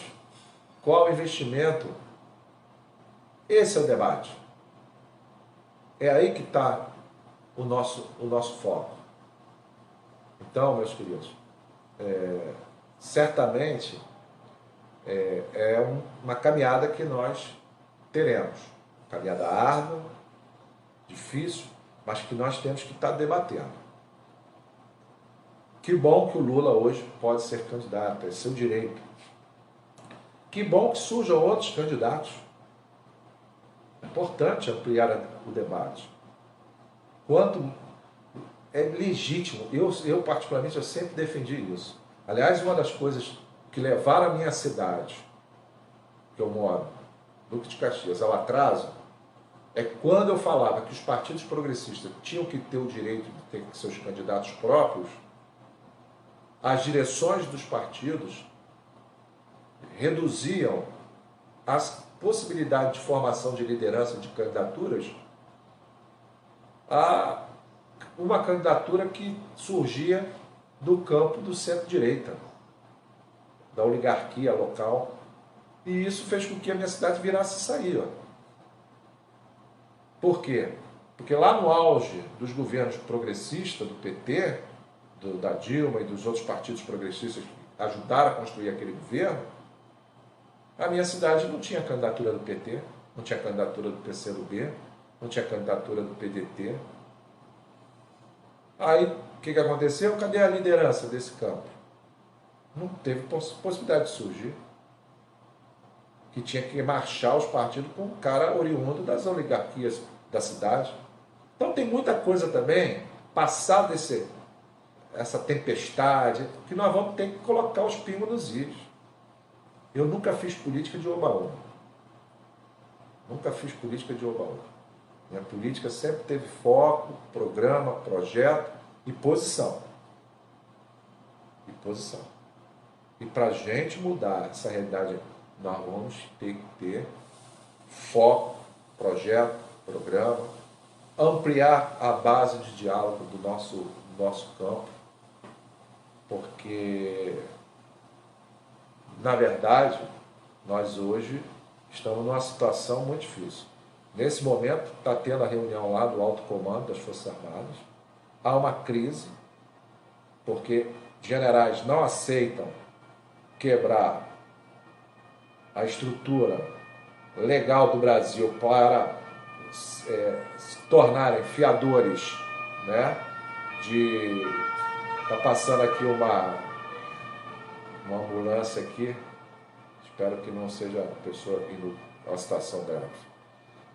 qual o investimento? Esse é o debate. É aí que está o nosso foco. Então, meus queridos, certamente uma caminhada que nós teremos. Caminhada árdua, difícil, mas que nós temos que estar debatendo. Que bom que o Lula hoje pode ser candidato, é seu direito. Que bom que surjam outros candidatos. É importante ampliar o debate. Quanto é legítimo, eu particularmente, eu sempre defendi isso. Aliás, uma das coisas que levaram a minha cidade, que eu moro, Duque de Caxias, ao atraso, é quando eu falava que os partidos progressistas tinham que ter o direito de ter seus candidatos próprios, as direções dos partidos reduziam as possibilidade de formação de liderança de candidaturas a uma candidatura que surgia do campo do centro-direita, da oligarquia local. E isso fez com que a minha cidade virasse isso aí. Ó. Por quê? Porque lá no auge dos governos progressistas, do PT, da Dilma e dos outros partidos progressistas que ajudaram a construir aquele governo, a minha cidade não tinha candidatura do PT, não tinha candidatura do PCdoB, não tinha candidatura do PDT. Aí, o que aconteceu? Cadê a liderança desse campo? Não teve possibilidade de surgir. Que tinha que marchar os partidos com um cara oriundo das oligarquias da cidade. Então tem muita coisa também, passar essa tempestade, que nós vamos ter que colocar os pingos nos is. Eu nunca fiz política de oba-oba. Nunca fiz política de oba-oba. Minha política sempre teve foco, programa, projeto e posição. E posição. E para a gente mudar essa realidade, nós vamos ter que ter foco, projeto, programa, ampliar a base de diálogo do nosso campo, porque, na verdade, nós hoje estamos numa situação muito difícil. Nesse momento, está tendo a reunião lá do alto comando das Forças Armadas, há uma crise, porque generais não aceitam quebrar a estrutura legal do Brasil para se tornarem fiadores, né, Está passando aqui uma ambulância aqui, espero que não seja a pessoa indo a uma situação grave.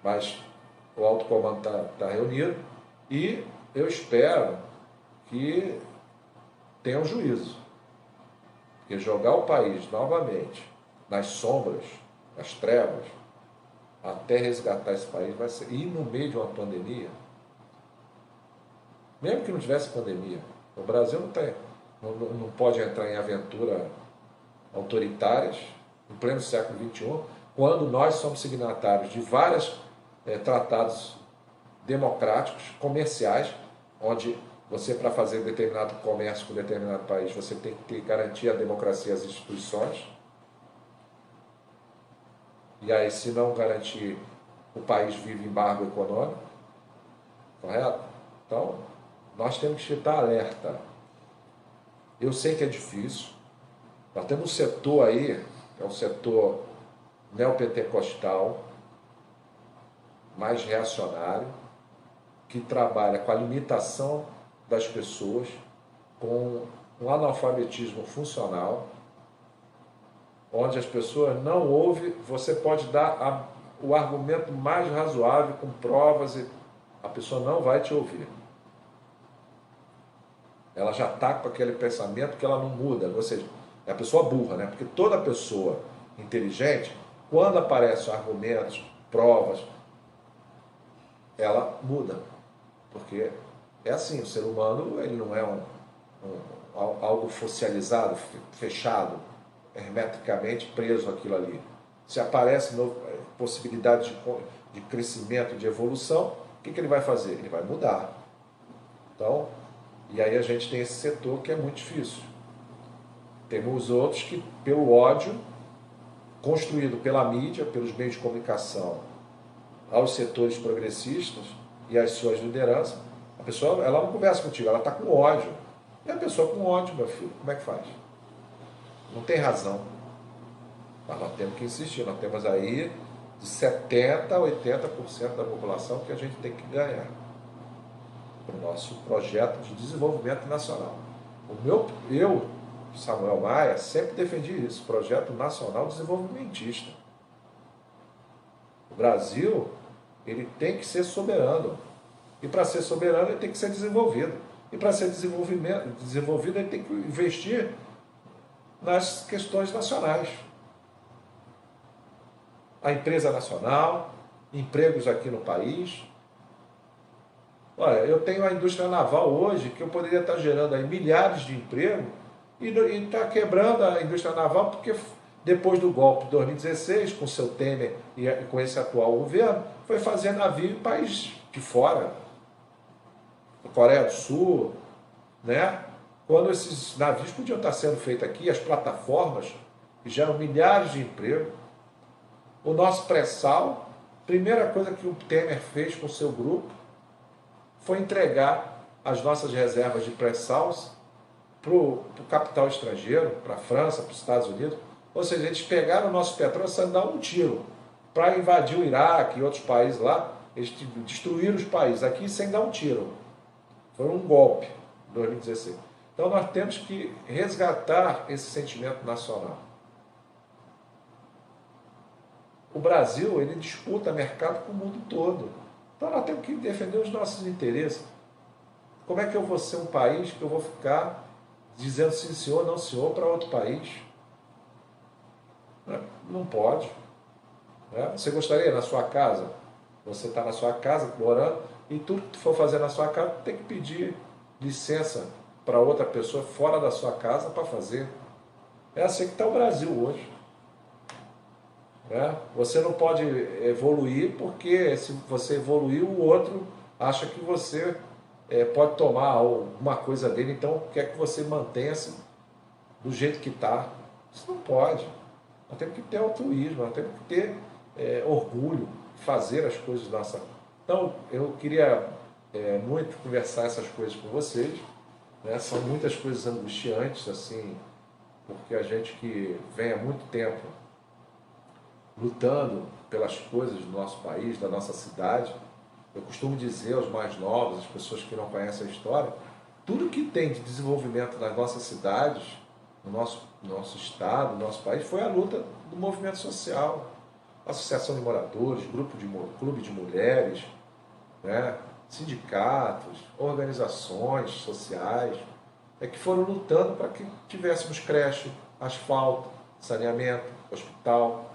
Mas o alto comando está reunido e eu espero que tenha um juízo. Porque jogar o país novamente nas sombras, nas trevas, até resgatar esse país vai ser. E no meio de uma pandemia, mesmo que não tivesse pandemia, o Brasil não pode entrar em aventura autoritárias em pleno século XXI, quando nós somos signatários de vários tratados democráticos, comerciais, onde você, para fazer determinado comércio com determinado país, você tem que garantir a democracia e as instituições. E aí, se não garantir, o país vive embargo econômico. Correto? Então, nós temos que estar alerta. Eu sei que é difícil. Nós temos um setor aí, que é um setor neopentecostal, mais reacionário, que trabalha com a limitação das pessoas, com um analfabetismo funcional, onde as pessoas não ouvem, você pode dar o argumento mais razoável, com provas, e a pessoa não vai te ouvir. Ela já está com aquele pensamento que ela não muda, ou seja, é a pessoa burra, né? Porque toda pessoa inteligente, quando aparecem argumentos, provas, ela muda. Porque é assim, o ser humano ele não é algo fossiilizado, fechado, hermeticamente preso àquilo ali. Se aparece possibilidade de crescimento, de evolução, o que ele vai fazer? Ele vai mudar. Então, e aí a gente tem esse setor que é muito difícil. Temos outros que, pelo ódio, construído pela mídia, pelos meios de comunicação, aos setores progressistas e às suas lideranças, a pessoa ela não conversa contigo, ela está com ódio. E a pessoa com ódio, meu filho, como é que faz? Não tem razão. Mas nós temos que insistir, nós temos aí de 70% a 80% da população que a gente tem que ganhar para o nosso projeto de desenvolvimento nacional. Eu, Samuel Maia, sempre defendi isso, projeto nacional desenvolvimentista. O Brasil, ele tem que ser soberano. E para ser soberano, ele tem que ser desenvolvido. E para ser desenvolvido, ele tem que investir nas questões nacionais. A empresa nacional, empregos aqui no país. Olha, eu tenho a indústria naval hoje, que eu poderia estar gerando aí milhares de empregos, e está quebrando a indústria naval porque Depois do golpe de 2016, com o seu Temer e com esse atual governo, foi fazer navio em países de fora, Coreia do Sul, né? Quando esses navios podiam estar sendo feitos aqui, as plataformas, que geram milhares de empregos. O nosso pré-sal, primeira coisa que o Temer fez com o seu grupo foi entregar as nossas reservas de pré-sal para o capital estrangeiro, para a França, para os Estados Unidos. Ou seja, eles pegaram o nosso petróleo sem dar um tiro para invadir o Iraque e outros países lá. Eles destruíram os países aqui sem dar um tiro. Foi um golpe em 2016. Então nós temos que resgatar esse sentimento nacional. O Brasil, ele disputa mercado com o mundo todo. Então nós temos que defender os nossos interesses. Como é que eu vou ser um país que eu vou ficar dizendo sim senhor, não senhor para outro país? Não pode. Você gostaria na sua casa? Você está na sua casa morando e tudo que tu for fazer na sua casa tem que pedir licença para outra pessoa fora da sua casa para fazer. É assim que está o Brasil hoje. Você não pode evoluir porque se você evoluir, o outro acha que você pode tomar alguma coisa dele, então quer que você mantenha-se do jeito que está. Isso não pode. Nós temos que ter altruísmo, nós temos que ter orgulho, fazer as coisas nossa. Então, eu queria muito conversar essas coisas com vocês. São muitas coisas angustiantes, assim, porque a gente que vem há muito tempo lutando pelas coisas do nosso país, da nossa cidade. Eu costumo dizer aos mais novos, às pessoas que não conhecem a história, tudo que tem de desenvolvimento nas nossas cidades, no nosso estado, no nosso país, foi a luta do movimento social. Associação de moradores, clube de mulheres, sindicatos, organizações sociais, que foram lutando para que tivéssemos creche, asfalto, saneamento, hospital.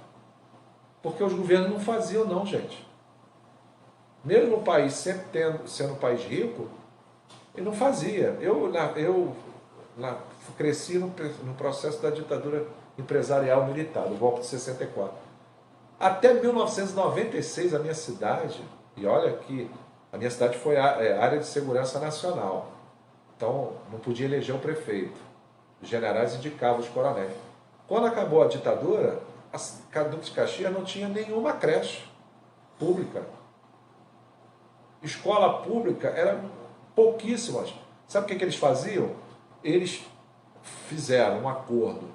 Porque os governos não faziam não, gente. Mesmo o país sempre sendo um país rico, ele não fazia. Eu cresci no processo da ditadura empresarial militar, do golpe de 64. Até 1996, a minha cidade, e olha que a minha cidade foi área de segurança nacional, então não podia eleger o prefeito. Os generais indicavam os coronéis. Quando acabou a ditadura, a Duque de Caxias não tinha nenhuma creche pública. Escola pública eram pouquíssimas. Sabe o que eles faziam? Eles fizeram um acordo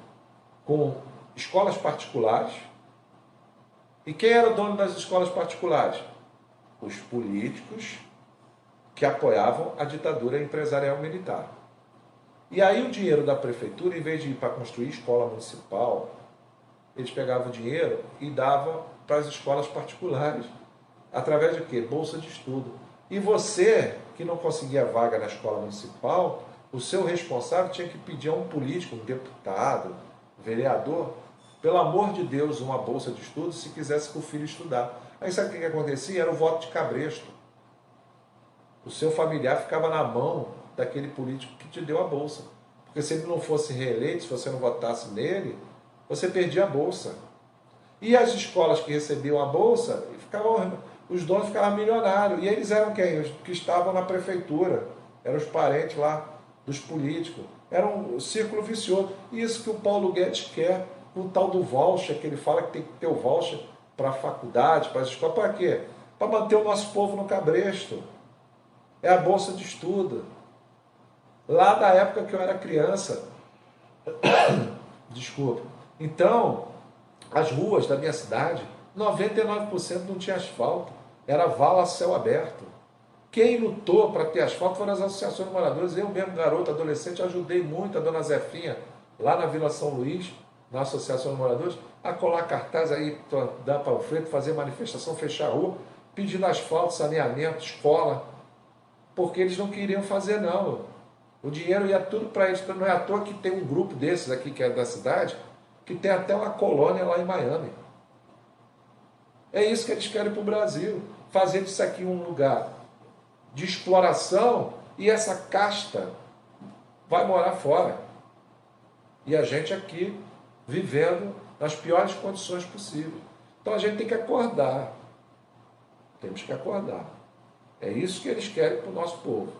com escolas particulares. E quem era o dono das escolas particulares? Os políticos que apoiavam a ditadura empresarial militar. E aí o dinheiro da prefeitura, em vez de ir para construir escola municipal, eles pegavam o dinheiro e davam para as escolas particulares. Através de quê? Bolsa de estudo. E você, que não conseguia vaga na escola municipal, o seu responsável tinha que pedir a um político, um deputado, um vereador, pelo amor de Deus, uma bolsa de estudo se quisesse que o filho estudar. Aí sabe o que acontecia? Era o voto de cabresto. O seu familiar ficava na mão daquele político que te deu a bolsa. Porque se ele não fosse reeleito, se você não votasse nele, você perdia a bolsa. E as escolas que recebiam a bolsa, os donos ficavam milionários. E eles eram quem? Os que estavam na prefeitura. Eram os parentes lá dos políticos. Era um círculo vicioso. Isso que o Paulo Guedes quer, o tal do voucher, que ele fala que tem que ter o voucher para a faculdade, para as escolas. Para quê? Para manter o nosso povo no cabresto. É a bolsa de estudo. Lá da época que eu era criança. Desculpa. Então, as ruas da minha cidade, 99% não tinha asfalto. Era vala a céu aberto. Quem lutou para ter asfalto foram as associações de moradores. Eu mesmo, garoto, adolescente, ajudei muito a dona Zefinha, lá na Vila São Luís, na Associação de Moradores, a colar cartaz aí, dar para o frente, fazer manifestação, fechar a rua, pedindo asfalto, saneamento, escola, porque eles não queriam fazer não. O dinheiro ia tudo para eles. Então não é à toa que tem um grupo desses aqui, que é da cidade, que tem até uma colônia lá em Miami. É isso que eles querem para o Brasil, fazer disso aqui um lugar de exploração, e essa casta vai morar fora. E a gente aqui vivendo nas piores condições possíveis. Então a gente tem que acordar. Temos que acordar. É isso que eles querem para o nosso povo.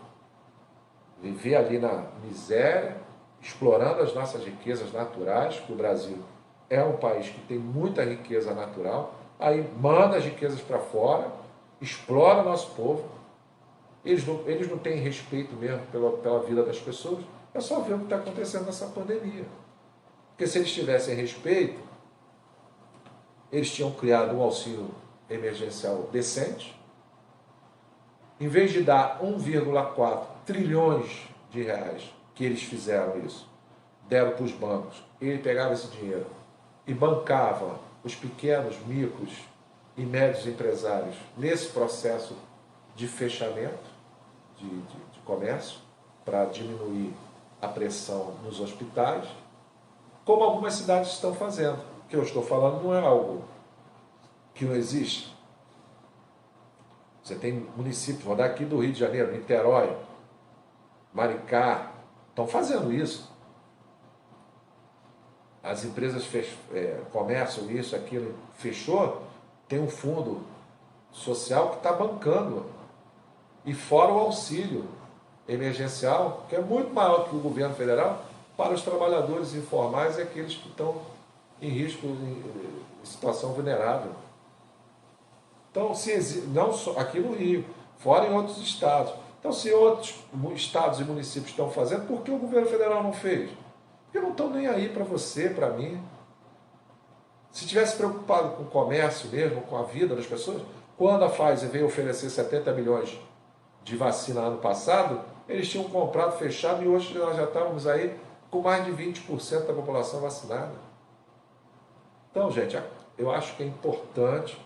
Viver ali na miséria, explorando as nossas riquezas naturais, que o Brasil é um país que tem muita riqueza natural, aí manda as riquezas para fora, explora o nosso povo. Eles não têm respeito mesmo pela vida das pessoas. É só ver o que está acontecendo nessa pandemia. Porque se eles tivessem respeito, eles tinham criado um auxílio emergencial decente. Em vez de dar 1,4 trilhões de reais, que eles fizeram isso, deram para os bancos, ele pegava esse dinheiro e bancava os pequenos, micros e médios empresários nesse processo de fechamento de comércio, para diminuir a pressão nos hospitais, como algumas cidades estão fazendo. O que eu estou falando não é algo que não existe. Você tem municípios, vou dar aqui do Rio de Janeiro, Niterói, Maricá, estão fazendo isso. As empresas comércio, isso, aquilo, fechou, tem um fundo social que está bancando. E fora o auxílio emergencial, que é muito maior que o governo federal, para os trabalhadores informais e aqueles que estão em risco, em situação vulnerável. Então, não só aqui no Rio, fora em outros estados. Então, se outros estados e municípios estão fazendo, por que o governo federal não fez? Porque não estão nem aí para você, para mim. Se tivesse preocupado com o comércio mesmo, com a vida das pessoas, quando a Pfizer veio oferecer 70 milhões de vacina ano passado, eles tinham comprado, fechado, e hoje nós já estávamos aí com mais de 20% da população vacinada. Então, gente, eu acho que é importante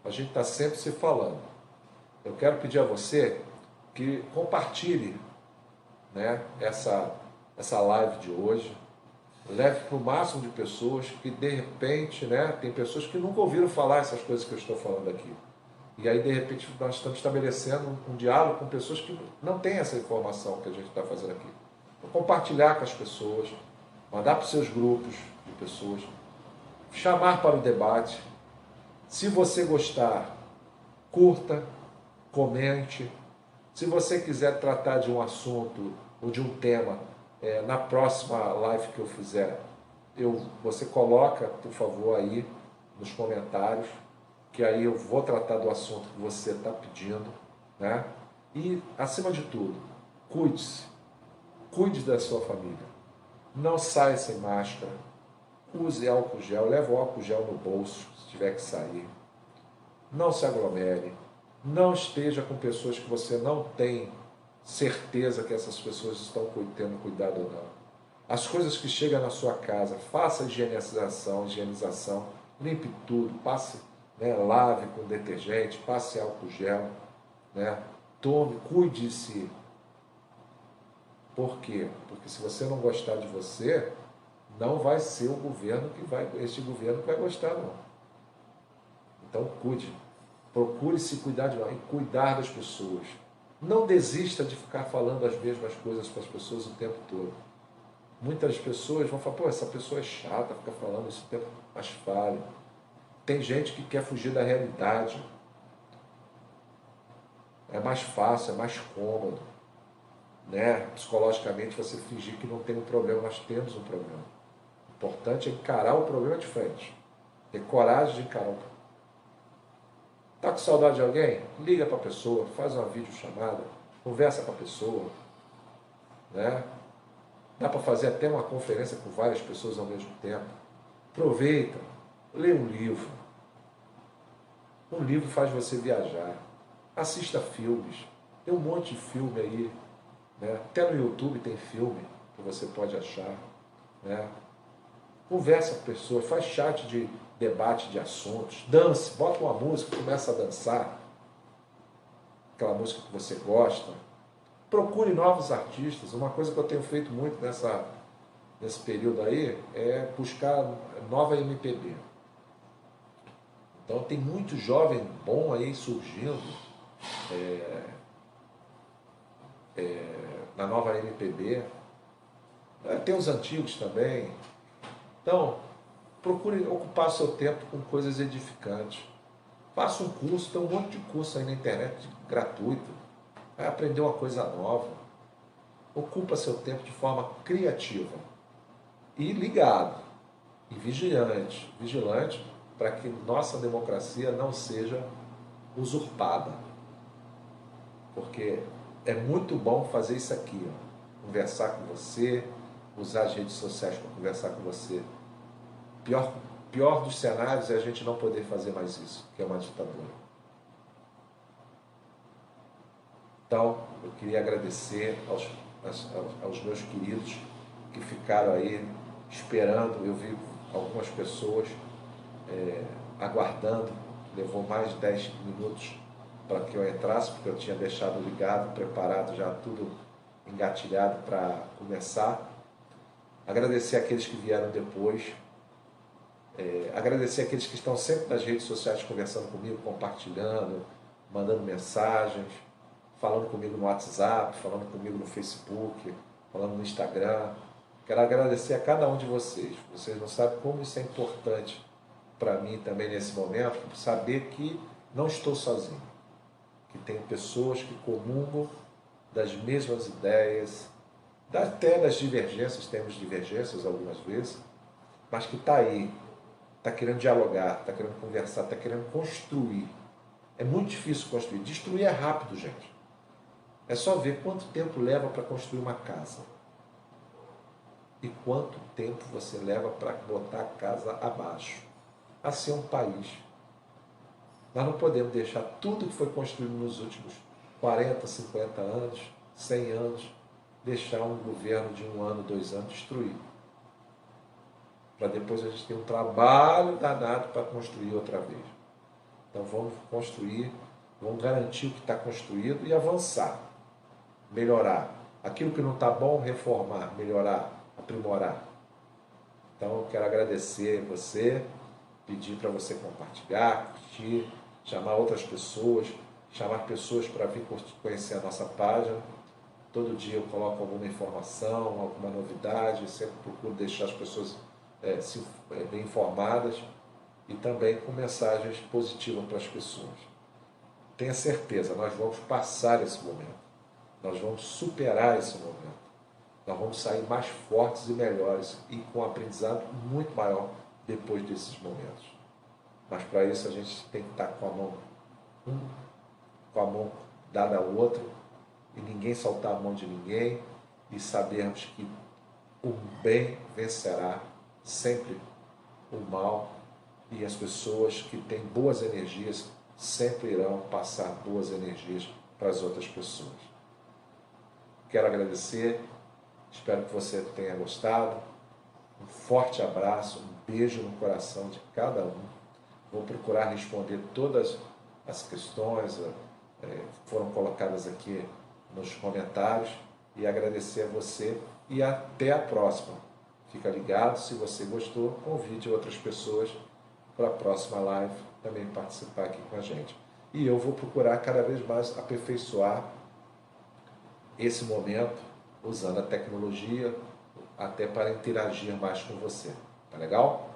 a gente estar sempre se falando. Eu quero pedir a você que compartilhe, né, essa live de hoje, leve para o máximo de pessoas que, de repente, né, tem pessoas que nunca ouviram falar essas coisas que eu estou falando aqui. E aí, de repente, nós estamos estabelecendo um diálogo com pessoas que não têm essa informação que a gente está fazendo aqui. Então, compartilhar com as pessoas, mandar para os seus grupos de pessoas, chamar para o debate. Se você gostar, curta, comente. Se você quiser tratar de um assunto ou de um tema, na próxima live que eu fizer, você coloca, por favor, aí nos comentários, que aí eu vou tratar do assunto que você está pedindo, né? E, acima de tudo, cuide-se, cuide da sua família. Não saia sem máscara, use álcool gel, leve o álcool gel no bolso, se tiver que sair. Não se aglomere, não esteja com pessoas que você não tem certeza que essas pessoas estão tendo cuidado ou não. As coisas que chegam na sua casa, faça higienização, limpe tudo, passe, né, lave com detergente, passe álcool gel, né, tome, cuide-se. Por quê? Porque se você não gostar de você, não vai ser este governo que vai gostar, não. Então cuide, procure se cuidar de nós e cuidar das pessoas. Não desista de ficar falando as mesmas coisas para as pessoas o tempo todo. Muitas pessoas vão falar, pô, essa pessoa é chata, fica falando isso o tempo, mas fale. Tem gente que quer fugir da realidade. É mais fácil, é mais cômodo, né? Psicologicamente você fingir que não tem um problema, nós temos um problema. O importante é encarar o problema de frente. Ter coragem de encarar o problema. Está com saudade de alguém? Liga para a pessoa, faz uma videochamada, conversa com a pessoa, né? Dá para fazer até uma conferência com várias pessoas ao mesmo tempo. Aproveita, lê um livro. Um livro faz você viajar. Assista filmes. Tem um monte de filme aí, né? Até no YouTube tem filme que você pode achar, né? Conversa com pessoas, faz chat de debate de assuntos, dance, bota uma música, começa a dançar, aquela música que você gosta. Procure novos artistas. Uma coisa que eu tenho feito muito nesse período aí é buscar nova MPB. Então tem muito jovem bom aí surgindo na nova MPB. Tem os antigos também. Então, procure ocupar seu tempo com coisas edificantes. Faça um curso, tem um monte de curso aí na internet gratuito. Vai aprender uma coisa nova. Ocupa seu tempo de forma criativa. E ligado, e vigilante para que nossa democracia não seja usurpada. Porque é muito bom fazer isso aqui, ó. Conversar com você, usar as redes sociais para conversar com você. Pior dos cenários é a gente não poder fazer mais isso, que é uma ditadura. Então, eu queria agradecer aos meus queridos que ficaram aí esperando. Eu vi algumas pessoas aguardando, levou mais de 10 minutos para que eu entrasse, porque eu tinha deixado ligado, preparado, já tudo engatilhado para começar. Agradecer aqueles que vieram depois, agradecer aqueles que estão sempre nas redes sociais conversando comigo, compartilhando, mandando mensagens, falando comigo no WhatsApp, falando comigo no Facebook, falando no Instagram. Quero agradecer a cada um de vocês. Vocês não sabem como isso é importante para mim também nesse momento, saber que não estou sozinho, que tem pessoas que comungam das mesmas ideias, até das divergências, temos divergências algumas vezes, mas que está aí, está querendo dialogar, está querendo conversar, está querendo construir. É muito difícil construir. Destruir é rápido, gente. É só ver quanto tempo leva para construir uma casa. E quanto tempo você leva para botar a casa abaixo. Assim é um país. Nós não podemos deixar tudo que foi construído nos últimos 40, 50 anos, 100 anos, deixar um governo de 1 ano, 2 anos destruir. Para depois a gente ter um trabalho danado para construir outra vez. Então vamos construir, vamos garantir o que está construído e avançar, melhorar. Aquilo que não está bom, reformar, melhorar, aprimorar. Então eu quero agradecer você, pedir para você compartilhar, curtir, chamar outras pessoas, chamar pessoas para vir conhecer a nossa página. Todo dia eu coloco alguma informação, alguma novidade, sempre procuro deixar as pessoas bem informadas e também com mensagens positivas para as pessoas. Tenha certeza, nós vamos passar esse momento, nós vamos superar esse momento, nós vamos sair mais fortes e melhores e com um aprendizado muito maior depois desses momentos. Mas para isso a gente tem que estar com a mão dada ao outro e ninguém soltar a mão de ninguém e sabermos que o bem vencerá sempre o mal e as pessoas que têm boas energias sempre irão passar boas energias para as outras pessoas. Quero agradecer, espero que você tenha gostado. Um forte abraço, um beijo no coração de cada um. Vou procurar responder todas as questões que foram colocadas aqui nos comentários e agradecer a você e até a próxima. Fica ligado, se você gostou, convide outras pessoas para a próxima live também participar aqui com a gente. E eu vou procurar cada vez mais aperfeiçoar esse momento usando a tecnologia até para interagir mais com você. Tá legal?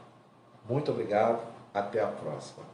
Muito obrigado, até a próxima.